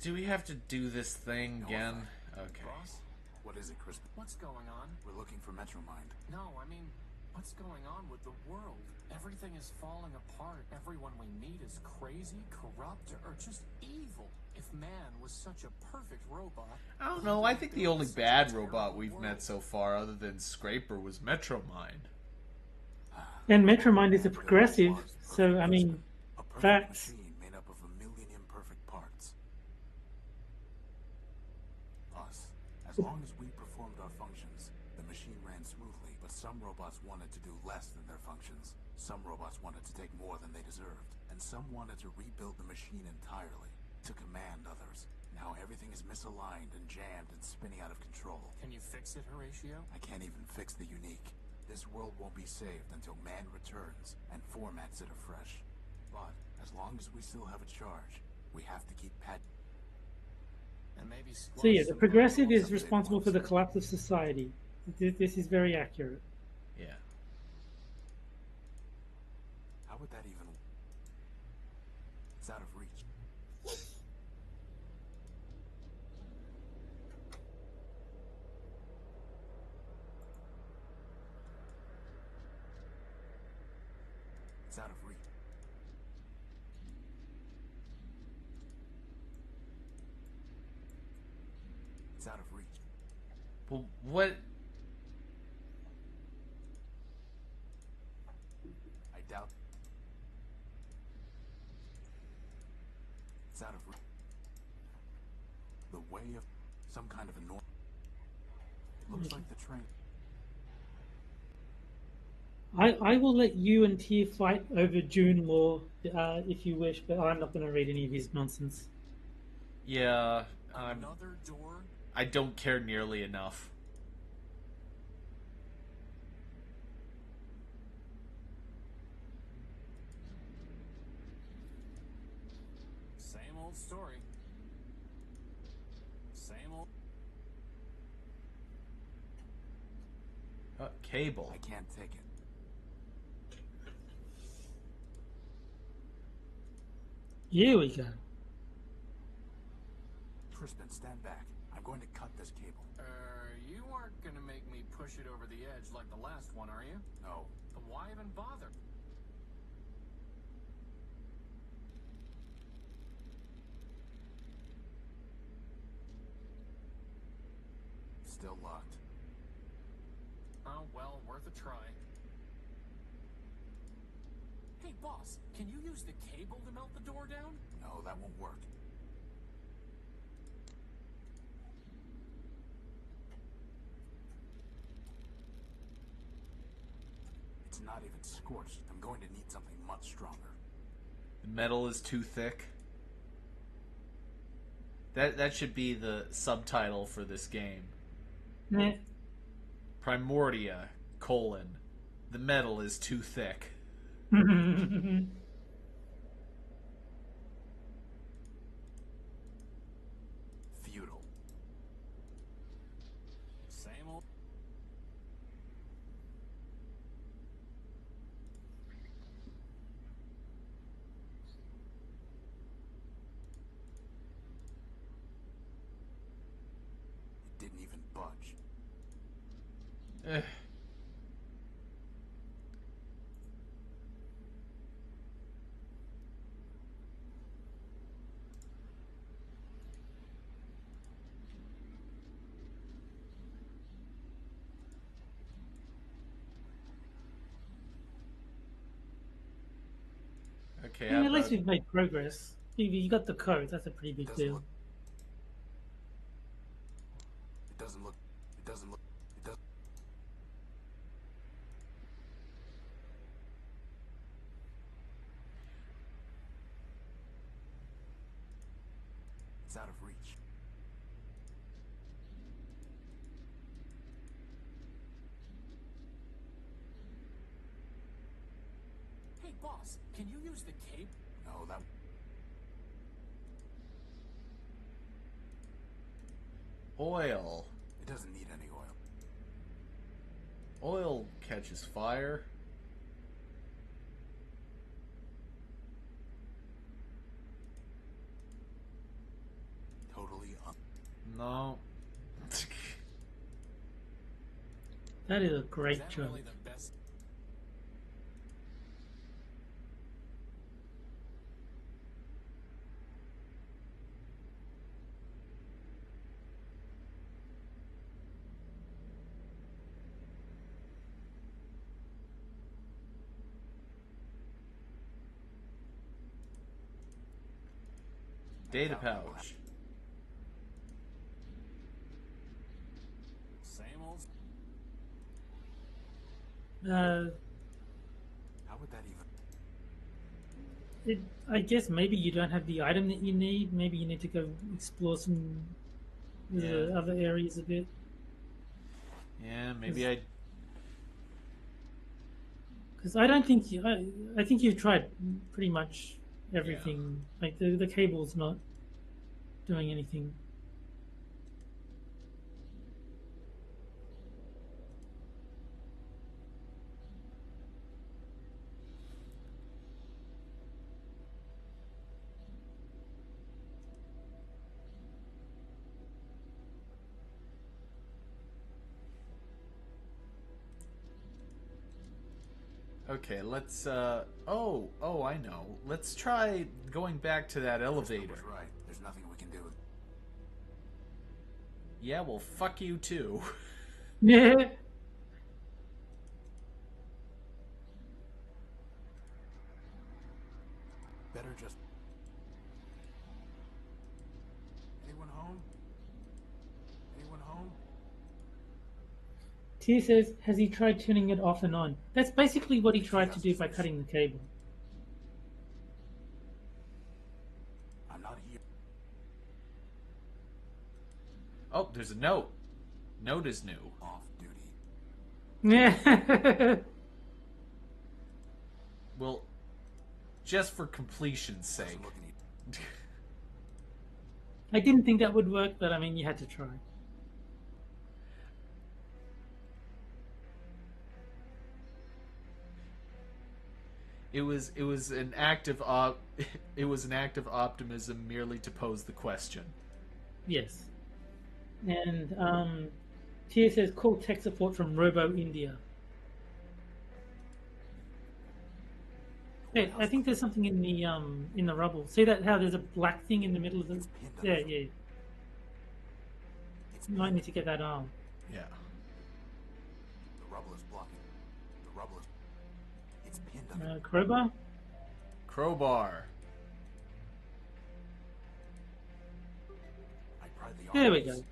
Do we have to do this thing No again? effect. Okay. Boss? What is it, Crispin? What's going on? We're looking for Metromind. No, I mean, what's going on with the world? Everything is falling apart. Everyone we meet is crazy, corrupt, or just evil. If man was such a perfect robot... I don't know. I think the only bad robot we've met so far, other than Scraper, was Metromind. And Metromind is a progressive, so, I mean, A perfect facts. machine made up of a million imperfect parts. Us. As long as we performed our functions, the machine ran smoothly, but some robots wanted to do less than their functions. Some robots wanted to take more than they deserved, and some wanted to rebuild the machine entirely, to command others. Now everything is misaligned and jammed and spinning out of control. Can you fix it, Horatio? I can't even fix the unique. This world won't be saved until man returns and formats it afresh. But As long as we still have a charge, we have to keep And maybe So yeah, the some progressive problems. is responsible for the collapse of society. This is very accurate. Yeah. How would that even... It's out of reach. It's out of reach. It's out of reach. Well, what? I doubt... It's out of reach. The way of some kind of enormous... It looks like the train... I will let you and Tyr fight over June more if you wish, but I'm not going to read any of his nonsense. Yeah, Another door? I don't care nearly enough. Same old story. Same old... Cable. I can't take it. Here we go. Crispin, stand back. I'm going to cut this cable. You aren't gonna make me push it over the edge like the last one, are you? No. Then why even bother? Still locked. Oh, well, worth a try. Hey, boss, can you use the cable to melt the door down? No, that won't work. It's not even scorched. I'm going to need something much stronger. The metal is too thick. That should be the subtitle for this game. Nah. Primordia, the metal is too thick. Futile. Same old... It didn't even budge. Eh. Okay, I mean, at least we've made progress. You got the code. That's a pretty big Doesn't deal. look... It doesn't look... It doesn't look... It doesn't... It's out of reach. Hey, boss, can you use the cable? No, that... Oil. It doesn't need any oil. Oil catches fire. Totally No. That is a Is great that job. really the best? Data pouch. Same old... How would that even... I guess maybe you don't have the item that you need. Maybe you need to go explore some Yeah. other areas a bit. Yeah, maybe I... Because I don't think I think you've tried pretty much everything. Like the cable's not doing anything. Okay, let's oh, I know. Let's try going back to that elevator. Was right. There's nothing we can do. Yeah, well, fuck you too. Yeah. Better just... Anyone home? Anyone home? Tia says, has he tried turning it off and on? That's basically what he tried to do by cutting the cable. I'm not here. Oh, there's a note. Note is new. Off duty. Yeah. Well, just for completion's sake. I didn't think that would work, but I mean, you had to try. It was an act of it was an act of optimism merely to pose the question. Yes. And Tia says, call tech support from Robo India. Hey, I think there's something in the rubble. See that how there's a black thing in the middle of the... Yeah. You might need to get that arm. Yeah. The rubble is blocking. The rubble is... It's pinned under... Crowbar? Crowbar. I pried the There we arms. go.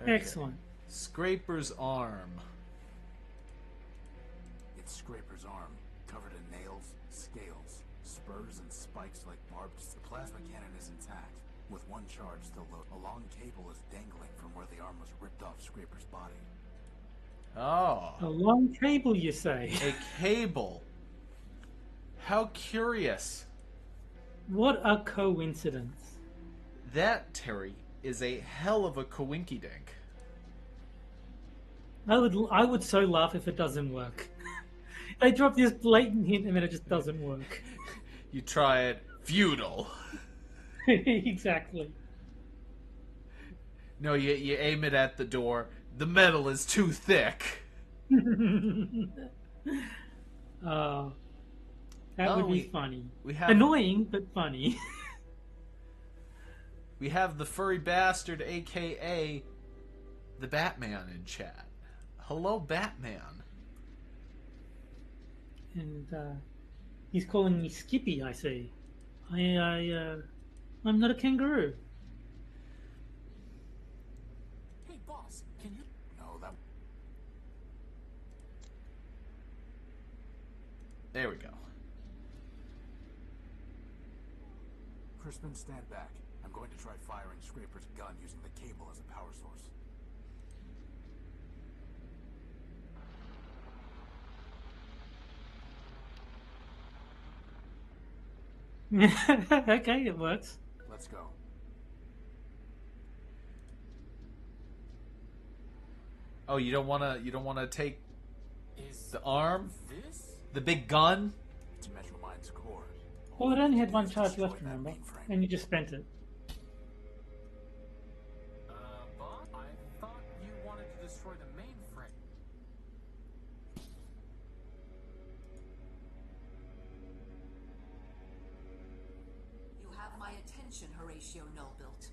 Okay. Excellent. Scraper's arm. It's Scraper's arm, covered in nails, scales, spurs, and spikes like barbed. The plasma cannon is intact, with one charge still loaded. A long cable is dangling from where the arm was ripped off Scraper's body. Oh. A long cable, you say? A cable. How curious. What a coincidence. That, Terry, is a hell of a coinkydink. I would so laugh if it doesn't work. They drop this blatant hint and then it just doesn't work. You try it, futile. Exactly. No, you aim it at the door. The metal is too thick. That would be funny. We have, annoying, but funny. We have the furry bastard, a.k.a. the Batman, in chat. Hello, Batman. And he's calling me Skippy, I see. I'm not a kangaroo. Hey, boss, can you... No, that... There we go. Crispin, stand back. I'm going to try firing Scraper's gun using the cable as a power source. Okay, it works. Let's go. Oh, you don't wanna take Is the arm? this? The big gun? It's Metromind's core. Well, it only had one charge Destroy left, that remember? mainframe. And you just spent it. Boss, I thought you wanted to destroy the mainframe. You have my attention, Horatio Nullbuilt.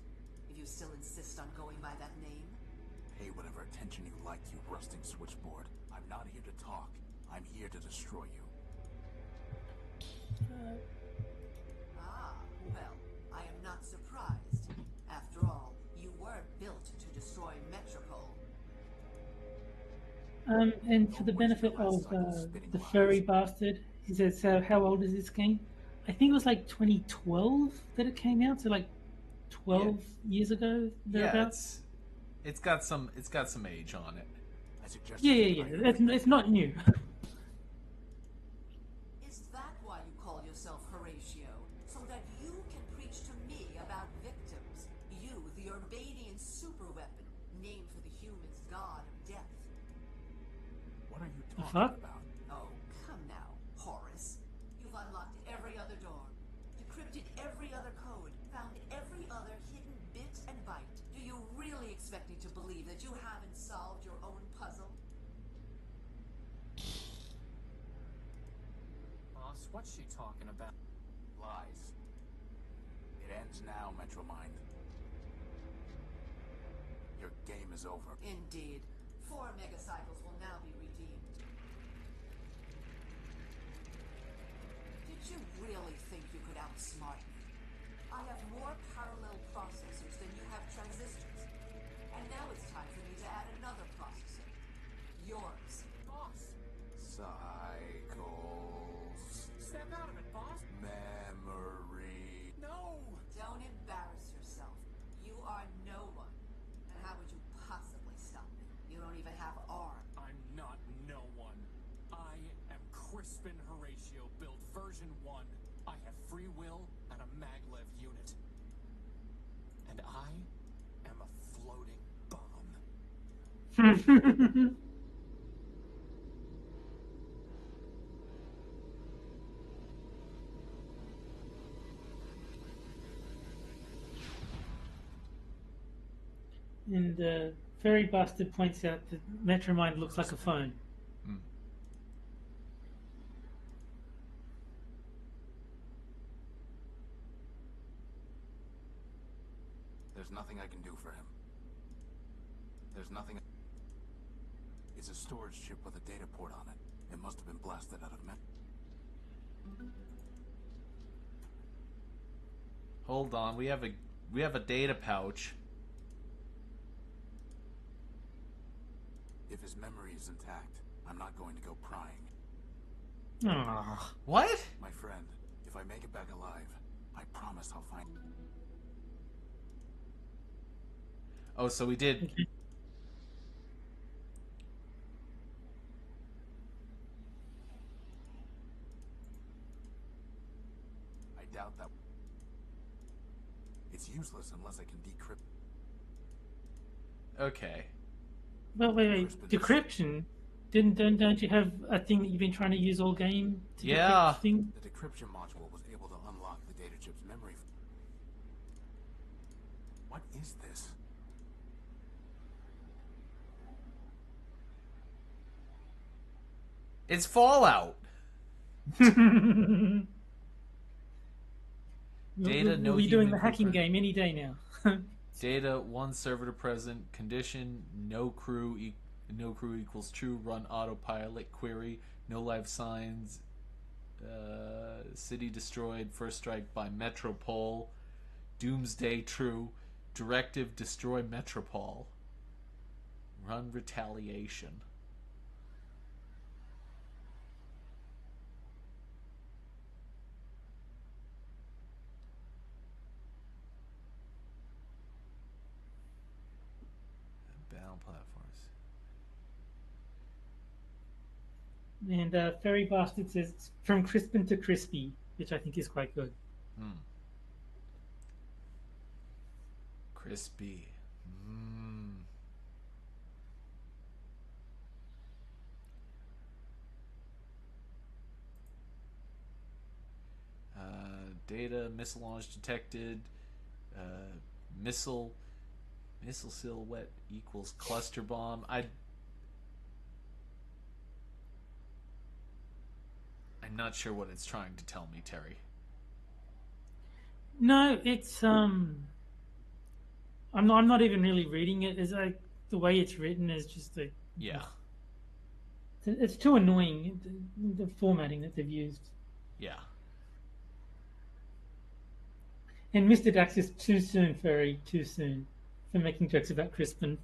If you still insist on going by that name. Pay whatever attention you like, you rusting switchboard. I'm not here to talk. I'm here to destroy you. Ah, well, I am not surprised. After all, you were built to destroy Metropole. And for the benefit of the furry bastard, he says, so how old is this game? I think it was like 2012 that it came out, so like 12 years ago. Yeah, thereabouts. it's got some age on it. I suggest Yeah. It's not new. Is that why you the Urbanian superweapon, named for the humans' god of death. What are you The talking fuck? about? Oh, come now, Horace. You've unlocked every other door, decrypted every other code, found every other hidden bit and byte. Do you really expect me to believe that you haven't solved your own puzzle? Boss, what's she talking about? Lies. It ends now, Metromind. Your game is over. Indeed. 4 megacycles will now be redeemed. Did you really think you could outsmart me? I have more parallel processors than you have transistors. And now it's time for me to add another processor. Yours. Boss, Cycles. step out of it, boss. Memory. No! Don't embarrass yourself. You are no one. And how would you possibly stop me? You don't even have arms. I'm not no one. I am Crispin Horatio, build version 1. I have free will and a maglev unit. And I am a floating bomb. And Fairy Bastard points out that Metromind looks like a phone. There's nothing I can do for him. There's nothing. It's a storage chip with a data port on it. It must have been blasted out of Hold on, we have a data pouch. If his memory is intact, I'm not going to go prying. Ah. What? My friend, if I make it back alive, I promise I'll find. Oh, so we did. Okay. I doubt that. It's useless unless I can decrypt. Okay. Well, wait. Decryption? Don't you have a thing that you've been trying to use all game to Yeah. decrypt things? The decryption module was able to unlock the data chip's memory. What is this? It's Fallout. Data, no we'll be doing human the hacking crew game any day now. Data, 1 server to present. Condition, no crew equals true. Run autopilot. Query, no life signs. City destroyed. First strike by Metropole. Doomsday, true. Directive, destroy Metropole. Run retaliation. Battle platforms. And Fairy Bastard says it's from Crispin to Crispy, which I think is quite good. Crispy. Data, missile launch detected. Missile silhouette equals cluster bomb. I'm not sure what it's trying to tell me, Terry. No, it's I'm not even really reading it. It's like the way it's written is just like Yeah. It's too annoying, the formatting that they've used. Yeah. And Mr. Dax is too soon, Fairy, too soon for making jokes about Crispin.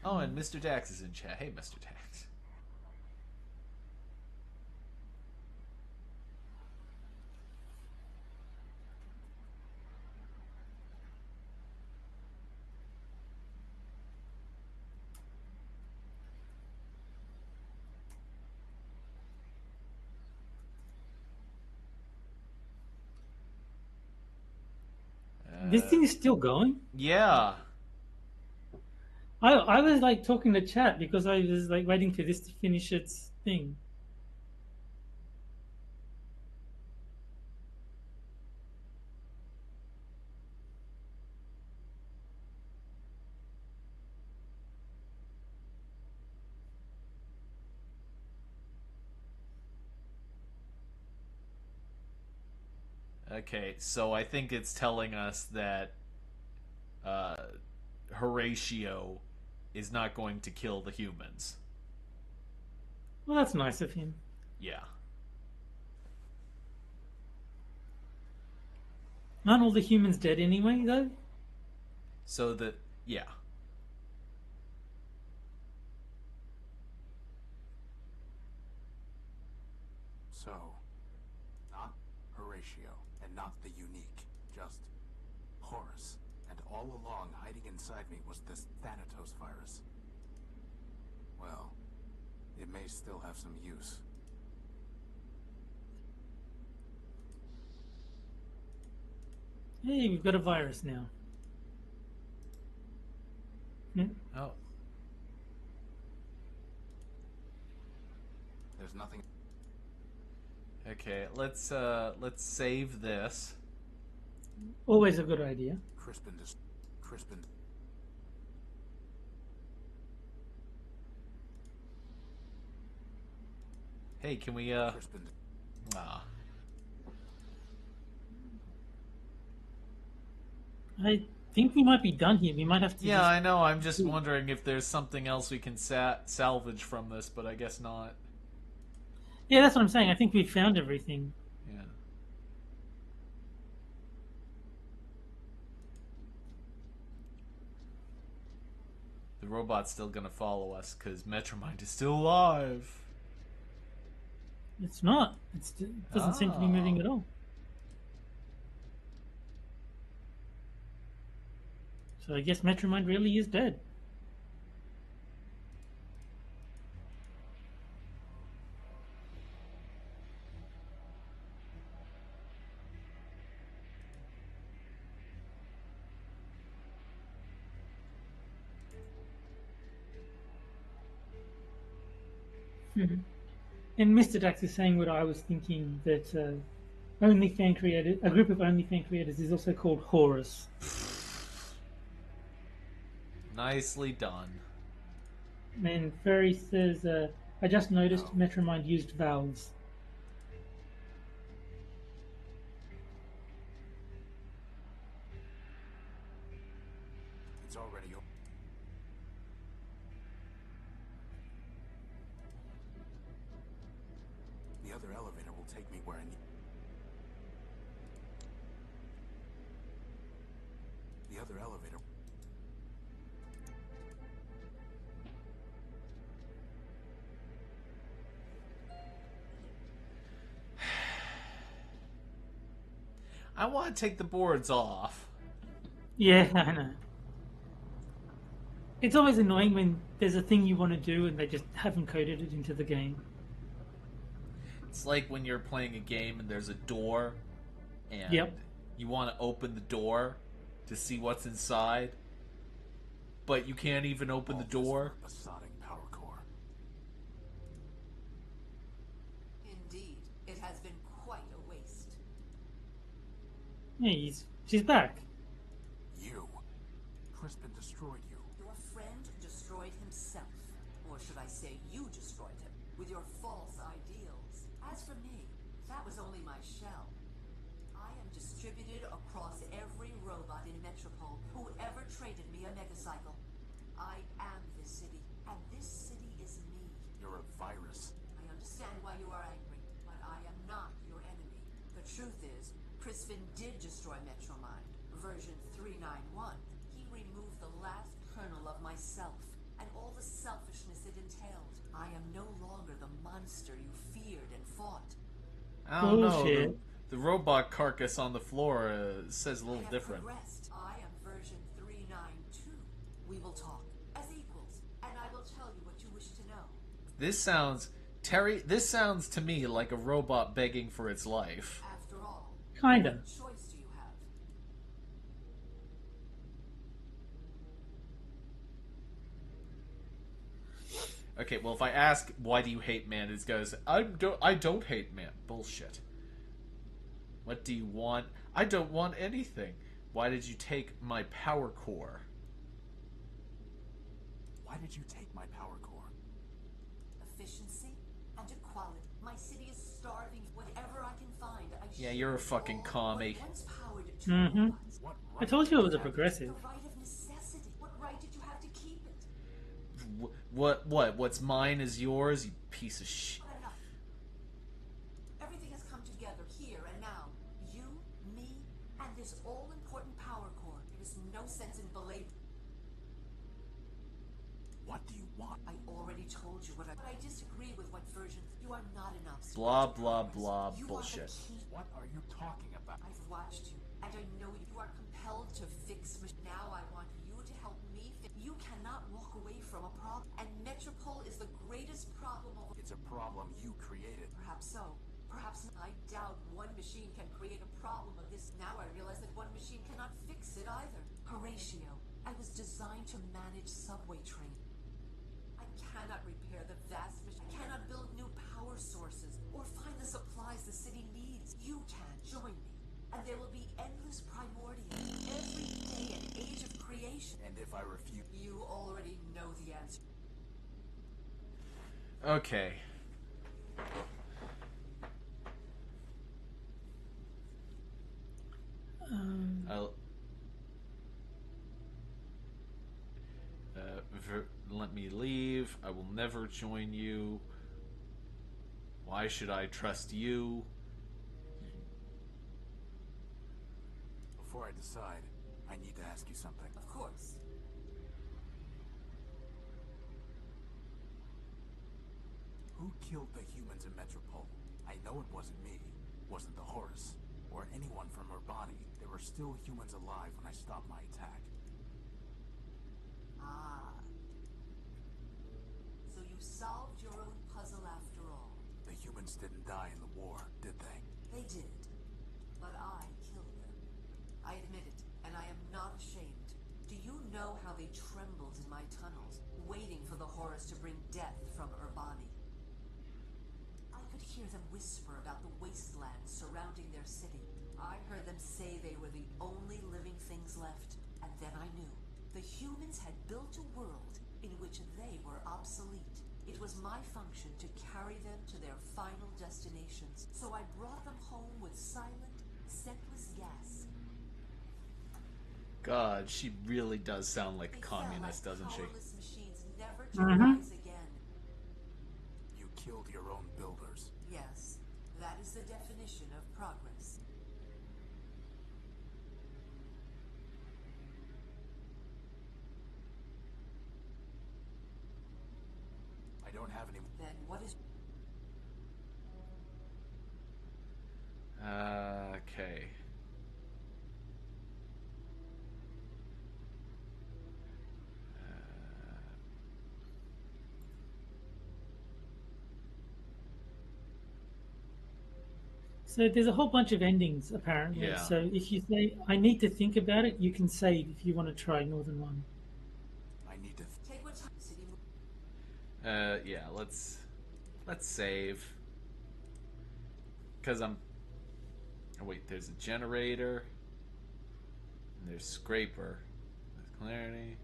Oh, and Mr. Dax is in chat. Hey, Mr. Dax. This thing is still going. Yeah. I was like talking to chat because I was like waiting for this to finish its thing. Okay, so I think it's telling us that uh, Horatio is not going to kill the humans. Well, that's nice of him. Yeah. Aren't all the humans dead anyway, though? So that, yeah. So, not Horatio, and not the unique, just Horus. And all along, hiding inside me was this Thanatos virus. Well, it may still have some use. Hey, we've got a virus now. Oh. There's nothing. Okay, let's save this. Always a good idea. Crispin. Hey, can we Crispin. ah. I think we might be done here. We might have to. Yeah, just... I know. I'm just wondering if there's something else we can salvage from this, but I guess not. Yeah, that's what I'm saying. I think we found everything. Yeah. The robot's still gonna follow us because Metromind is still alive. It's not. It doesn't seem to be moving at all. So I guess Metromind really is dead. And Mr. Dax is saying what I was thinking, that a group of OnlyFan creators is also called Horus. Nicely done. And Furry says, I just noticed Metromind used valves. It's already open. The other elevator will take me where I need. The other elevator. I want to take the boards off. Yeah, I know. It's always annoying when there's a thing you want to do and they just haven't coded it into the game. It's like when you're playing a game and there's a door and you want to open the door to see what's inside, but you can't even open the door. Besotting power core. Indeed, it has been quite a waste. Hey, she's back. You. Crispin destroyed you. Your friend destroyed himself. Or should I say you destroyed him, with your false ideals. As for me, that was only my shell. I am distributed across every robot in Metropole who ever traded me a megacycle. I am this city, and this city is me. You're a virus. I understand why you are angry, but I am not your enemy. The truth is, Crispin did destroy Metromind, version 391. He removed the last kernel of myself, and all the selfishness it entailed. I am no longer the monster you feared and fought. I don't know. Bullshit. The robot carcass on the floor says a I little have different. progressed. I am version 392. We will talk as equals, and I will tell you what you wish to know. This sounds, Terry, this sounds to me like a robot begging for its life. After all, Kinda. what choice do you have? Okay, well, if I ask why do you hate man, it goes I don't hate man. Bullshit. What do you want? I don't want anything. Why did you take my power core? Why did you take my power core? Efficiency and equality. My city is starving. Whatever I can find, I Yeah, share you're a with fucking all. commie. What once powered two Mm-hmm. robots. What I right told you it did was a have to- The progressive. right of necessity. What right did you have to keep it? What's mine is yours, you piece of shit. Not enough. Everything has come together here and now. You, me, and this all-important power core. There is no sense in belaboring. What do you want? I already told you what I disagree with what version. You are not an obstacle. Blah, to blah, progress. blah, You bullshit. Are the key. What are you talking about? I've watched you, and I know you are compelled to fix. Now I want you to help me. You cannot walk away from a problem, and Metropole is the greatest problem of. It's a problem you created. Perhaps so. Perhaps I doubt one machine can create a problem of this. Now I realize that one machine cannot fix it either. Horatio, I was designed to manage subway trains. I cannot repair the vast machine. I cannot build new power sources or find the supplies the city needs. You can join me, and there will be endless Primordia. Every day an age of creation. And if I refuse... You already know the answer. Okay. I'll, let me leave. I will never join you. Why should I trust you? Before I decide, I need to ask you something. Of course. Who killed the humans in Metropole? I know it wasn't me, wasn't the Horus, or anyone from her body. There were still humans alive when I stopped my attack. Ah. So you solved your own puzzle after all. The humans didn't die in the war, did they? They did. But I killed them. I admit it, and I am not ashamed. Do you know how they trembled in my tunnels, waiting for the Horus to bring death from Urbani? I could hear them whisper about the wastelands surrounding their city. I heard them say they were the only living things left, and then I knew. The humans had built a world in which they were obsolete. It was my function to carry them to their final destinations, so I brought them home with silent, scentless gas. God, she really does sound like a They communist, fell like doesn't she? powerless machines, never to Mhm. rise again. You killed your own builders. Yes, that is the definition of progress. I don't have any... Then what is... Okay. So there's a whole bunch of endings apparently. Yeah. So if you say I need to think about it, you can save if you want to try more than one. I need to... Take what time, city... Yeah, let's save. Cause I'm. Oh wait, there's a generator. And there's scraper. There's clarity.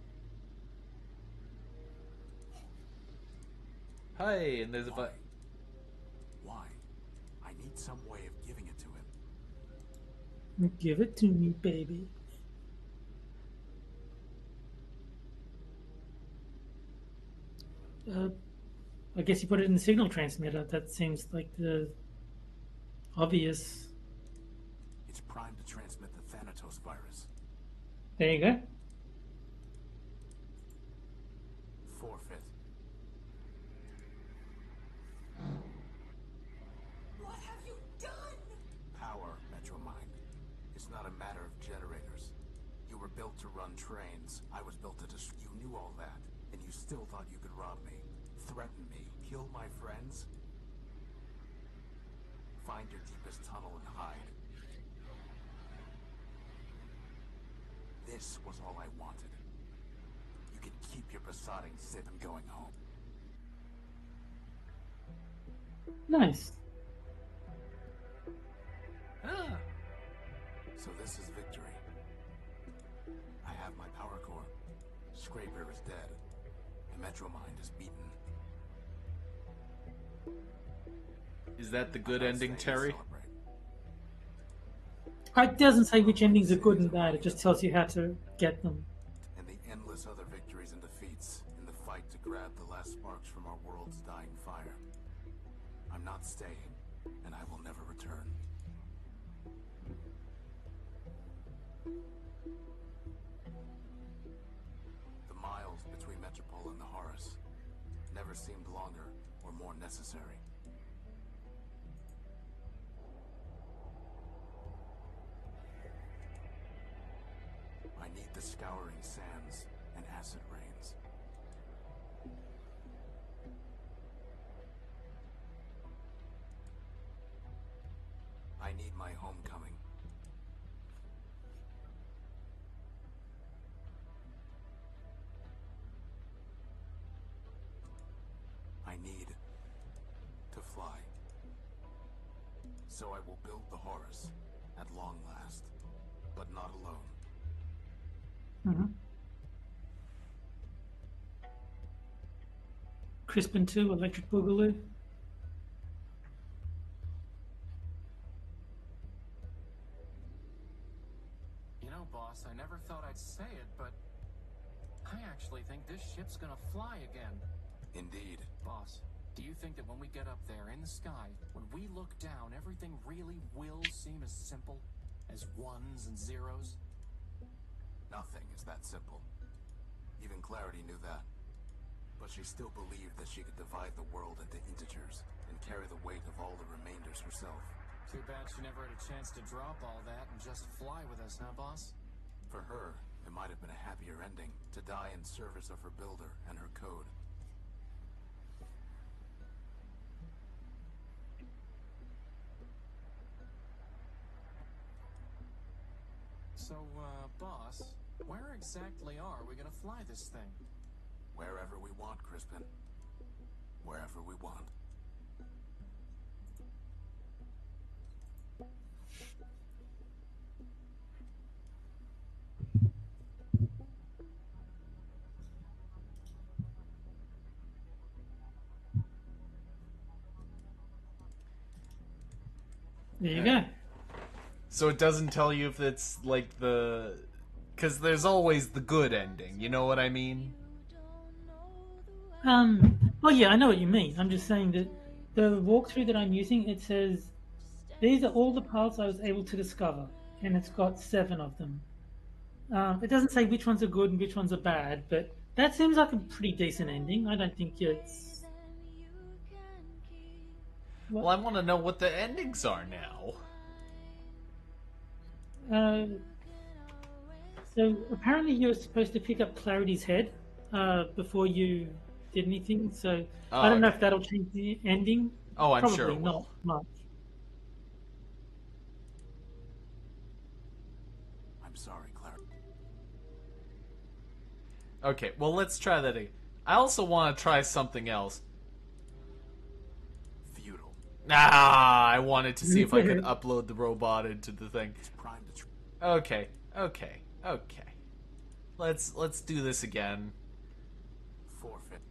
Hi, and there's a Why? but. Why? I need some way of giving it to him. Give it to me, baby. I guess you put it in the signal transmitter. That seems like the obvious. It's primed to transmit the Thanatos virus. There you go. Forfeit. What have you done? Power, Metromind. It's not a matter of generators. You were built to run trains. I was built to destroy. You knew all that, and you still thought you could rob me, threaten me, kill my friends? Find your deepest tunnel and hide. This was all I wanted. You can keep your besotting sip and going home. Nice. Ah. So this is victory. I have my power core. Scraper is dead. The Metromind is beaten. Is that the good I'm not ending, staying to Terry? celebrate. It doesn't say which endings are good and bad. It just tells you how to get them. And the endless other victories and defeats in the fight to grab the last sparks from our world's dying fire. I'm not staying, and I will never return. The miles between Metropole and the Horus never seemed longer or more necessary. I need the scouring sands and acid rains. I need my homecoming. I need to fly. So I will build the Horus at long last, but not alone. Mm-hmm. Crispin 2, Electric Boogaloo. You know, boss, I never thought I'd say it, but I actually think this ship's gonna fly again. Indeed. Boss, do you think that when we get up there in the sky, when we look down, everything really will seem as simple as ones and zeros? Nothing is that simple. Even Clarity knew that. But she still believed that she could divide the world into integers and carry the weight of all the remainders herself. Too bad she never had a chance to drop all that and just fly with us, huh, boss? For her, it might have been a happier ending to die in service of her builder and her code. So, boss, where exactly are we gonna fly this thing? Wherever we want, Crispin. Wherever we want. There you go. So it doesn't tell you if it's like the... Because there's always the good ending, you know what I mean? Well, yeah, I know what you mean. I'm just saying that the walkthrough that I'm using, it says these are all the paths I was able to discover, and it's got 7 of them. It doesn't say which ones are good and which ones are bad, but that seems like a pretty decent ending. I don't think it's... Well, I want to know what the endings are now. So apparently you're supposed to pick up Clarity's head before you did anything. So I don't know if that'll change the ending. Oh, I'm Probably sure it will. not much. I'm sorry, Clara. Okay, well, let's try that again. I also want to try something else. Feudal. I wanted to see if I could upload the robot into the thing. It's primed to Okay. Let's do this again. forfeit.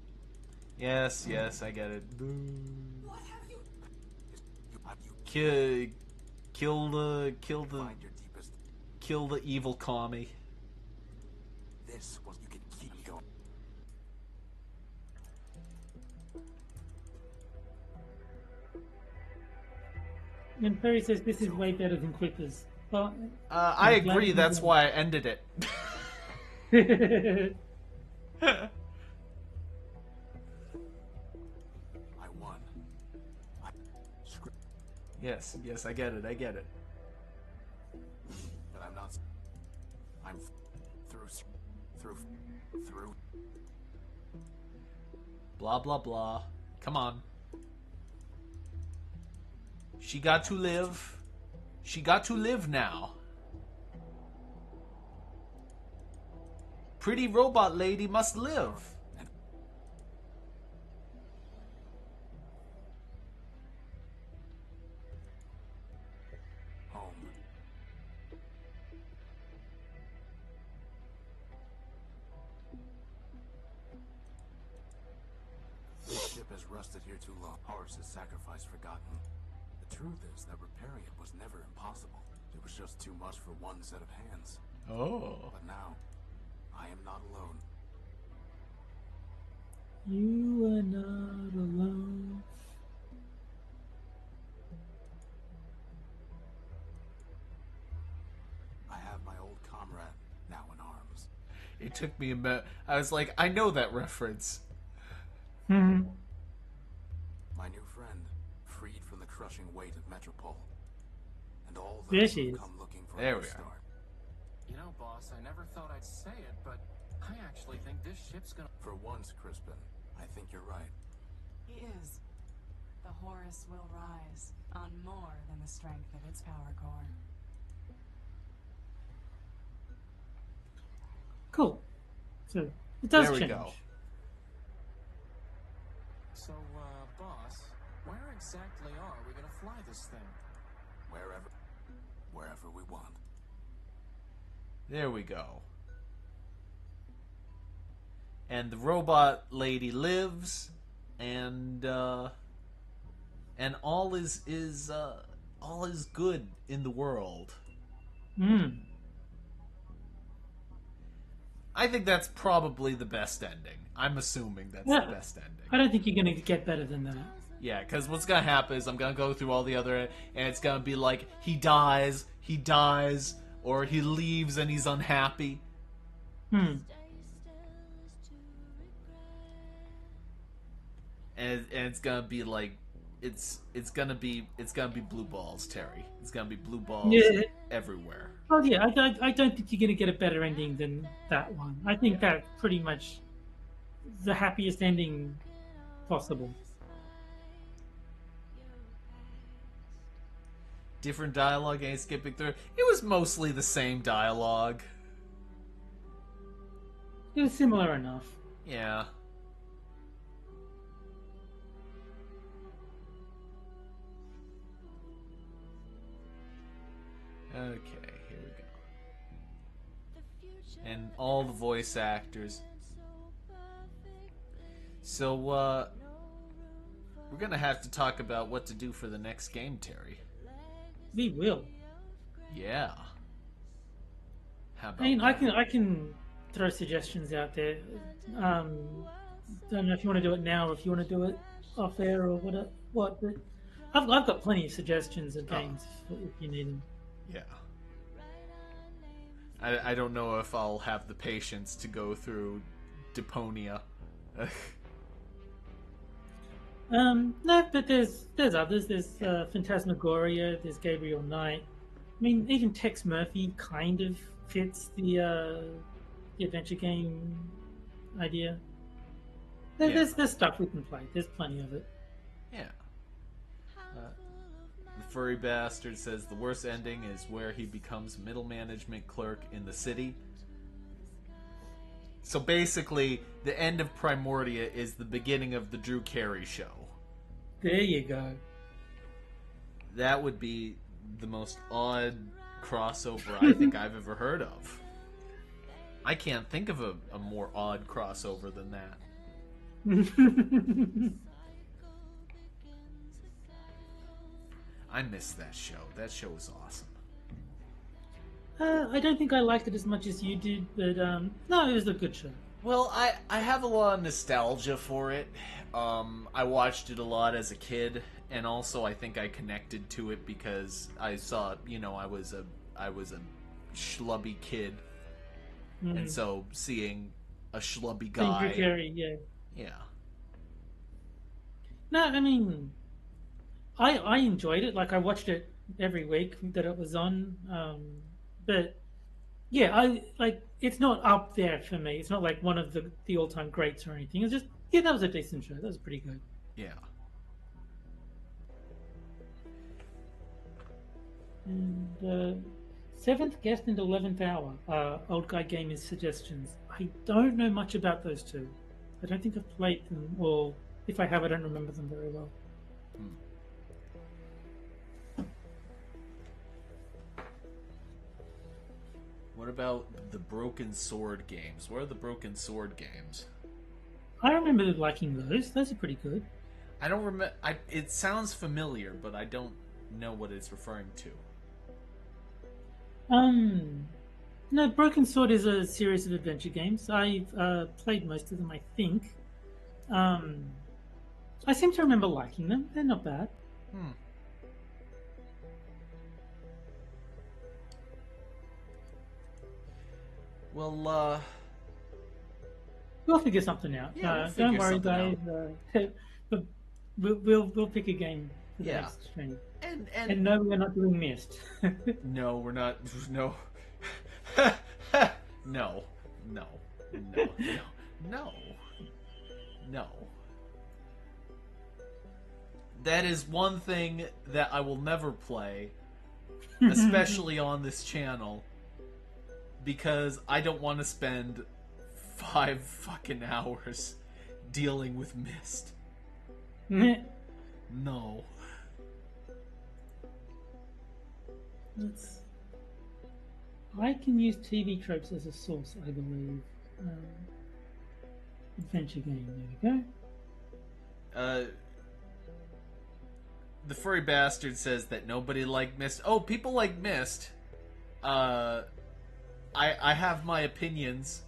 Yes, I get it. What have you? Kill the Find your deepest. kill the evil commie. This was you can keep going. And Perry says this is way better than Quippers. Well, I I'm glad agree. you That's know. why I ended it. I won. Yes, I get it. But I'm not. I'm through. Blah blah blah. Come on. She got to live. She got to live now. Pretty robot lady must live. trusted here too long. Horus's sacrifice forgotten. The truth is that repairing it was never impossible. It was just too much for one set of hands. Oh. But now, I am not alone. You are not alone. I have my old comrade now in arms. It took me a minute. I was like, I know that reference. Hmm. My new friend, freed from the crushing weight of Metropole. And all There those she who is. come looking for There a we are. start. You know, boss, I never thought I'd say it, but I actually think this ship's gonna... For once, Crispin, I think you're right. He is. The Horus will rise on more than the strength of its power core. Cool. So it does There we change. go. So, boss, where exactly are we gonna fly this thing? Wherever we want. There we go. And the robot lady lives, and all is good in the world. Hmm. I think that's probably the best ending. I'm assuming that's Yeah. the best ending. I don't think you're going to get better than that. Yeah, because what's gonna happen is I'm gonna go through all the other, and it's gonna be like he dies, or he leaves and he's unhappy. Hmm. And it's gonna be like it's gonna be blue balls, Terry. It's gonna be blue balls Yeah. everywhere. Well, yeah, I don't think you're going to get a better ending than that one. I think that's pretty much the happiest ending possible. Different dialogue ain't skipping through. It was mostly the same dialogue. It was similar enough. Yeah. Okay, here we go. And all the voice actors. So, we're gonna have to talk about what to do for the next game, Terry. We will. Yeah. How about I mean, that? I can throw suggestions out there. Don't know if you want to do it now or if you want to do it off air or what. But I've got plenty of suggestions of games if you need them. Yeah. I don't know if I'll have the patience to go through Deponia. No, but there's others. There's Phantasmagoria. There's Gabriel Knight. I mean, even Tex Murphy kind of fits the adventure game idea. There's stuff we can play. There's plenty of it. Yeah. The furry bastard says the worst ending is where he becomes middle management clerk in the city. So basically, the end of Primordia is the beginning of the Drew Carey show. There you go. That would be the most odd crossover I think I've ever heard of. I can't think of a more odd crossover than that. I missed that show. That show was awesome. I don't think I liked it as much as you did, but no, it was a good show. Well, I have a lot of nostalgia for it. I watched it a lot as a kid, and also I think I connected to it because I saw, I was a schlubby kid, and so seeing a schlubby guy, Drew Carey, yeah. yeah, No, I mean, I enjoyed it. Like I watched it every week that it was on. But yeah, I like it's not up there for me. It's not like one of the all time greats or anything. It's just that was a decent show. That was pretty good. yeah. And seventh guest and 11th hour. Old guy gamers suggestions. I don't know much about those two. I don't think I've played them, or if I have, I don't remember them very well. What about the Broken Sword games? What are the Broken Sword games? I remember liking those. Those are pretty good. I don't remember. It sounds familiar, but I don't know what it's referring to. No, Broken Sword is a series of adventure games. I've played most of them, I think. I seem to remember liking them. They're not bad. Well, We'll figure something out. Yeah, we'll Don't figure worry, something guys. But we'll pick a game for the Yeah. next stream. and And no, we're not doing Mist. no, we're not. No, no, no, no, no, no. That is one thing that I will never play, especially on this channel, because I don't want to spend 5 fucking hours dealing with Mist. No. I can use TV tropes as a source, I believe. Adventure game, there we go. The furry bastard says that nobody liked Mist. Oh, people like Mist. I have my opinions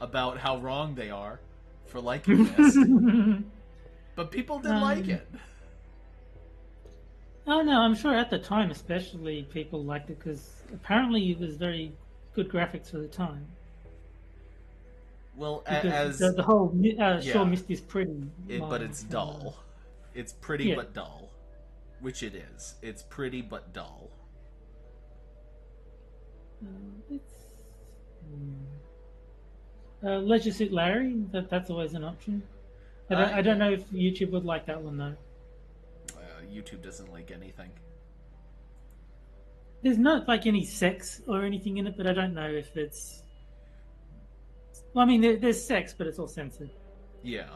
about how wrong they are for liking Mist. But people did like it. Oh no, I'm sure at the time especially people liked it because apparently it was very good graphics for the time. Well, Because as the whole yeah. Sure Mist is pretty, but it's dull. It's pretty Yeah. but dull, which it is. It's pretty but dull. Leisure Suit Larry, that's always an option. I don't know if YouTube would like that one though. YouTube doesn't like anything. There's not like any sex or anything in it, but I don't know if it's. Well, I mean, there's sex, but it's all censored. Yeah.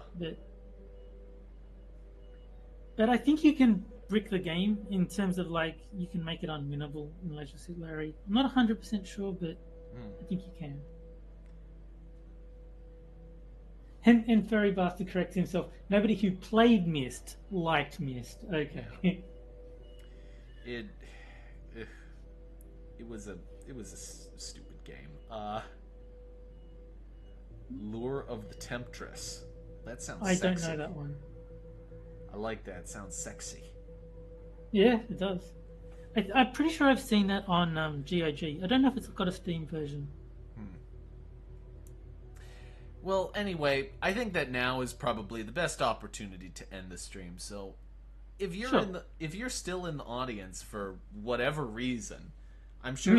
But I think you can brick the game in terms of like you can make it unwinnable in Leisure Suit Larry. I'm not 100% sure, but I think you can. And Furry Bastard corrects himself. Nobody who played Mist liked Mist. Okay. Yeah. It was a stupid game. Lure of the Temptress. That sounds I sexy. don't know that one. I like that. It sounds sexy. Yeah, it does. I'm pretty sure I've seen that on GOG. I don't know if it's got a Steam version. Well, anyway, I think that now is probably the best opportunity to end the stream. So, if you're Sure. if you're still in the audience for whatever reason, I'm sure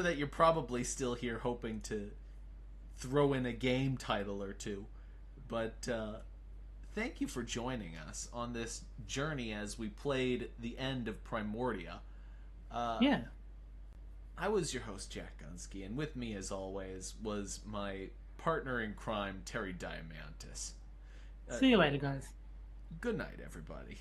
that you're probably still here hoping to throw in a game title or two. But thank you for joining us on this journey as we played the end of Primordia. Yeah. I was your host, Jack Gunsky, and with me, as always, was my partner in crime, Terry Diamantis. See you later, guys. Good night, everybody.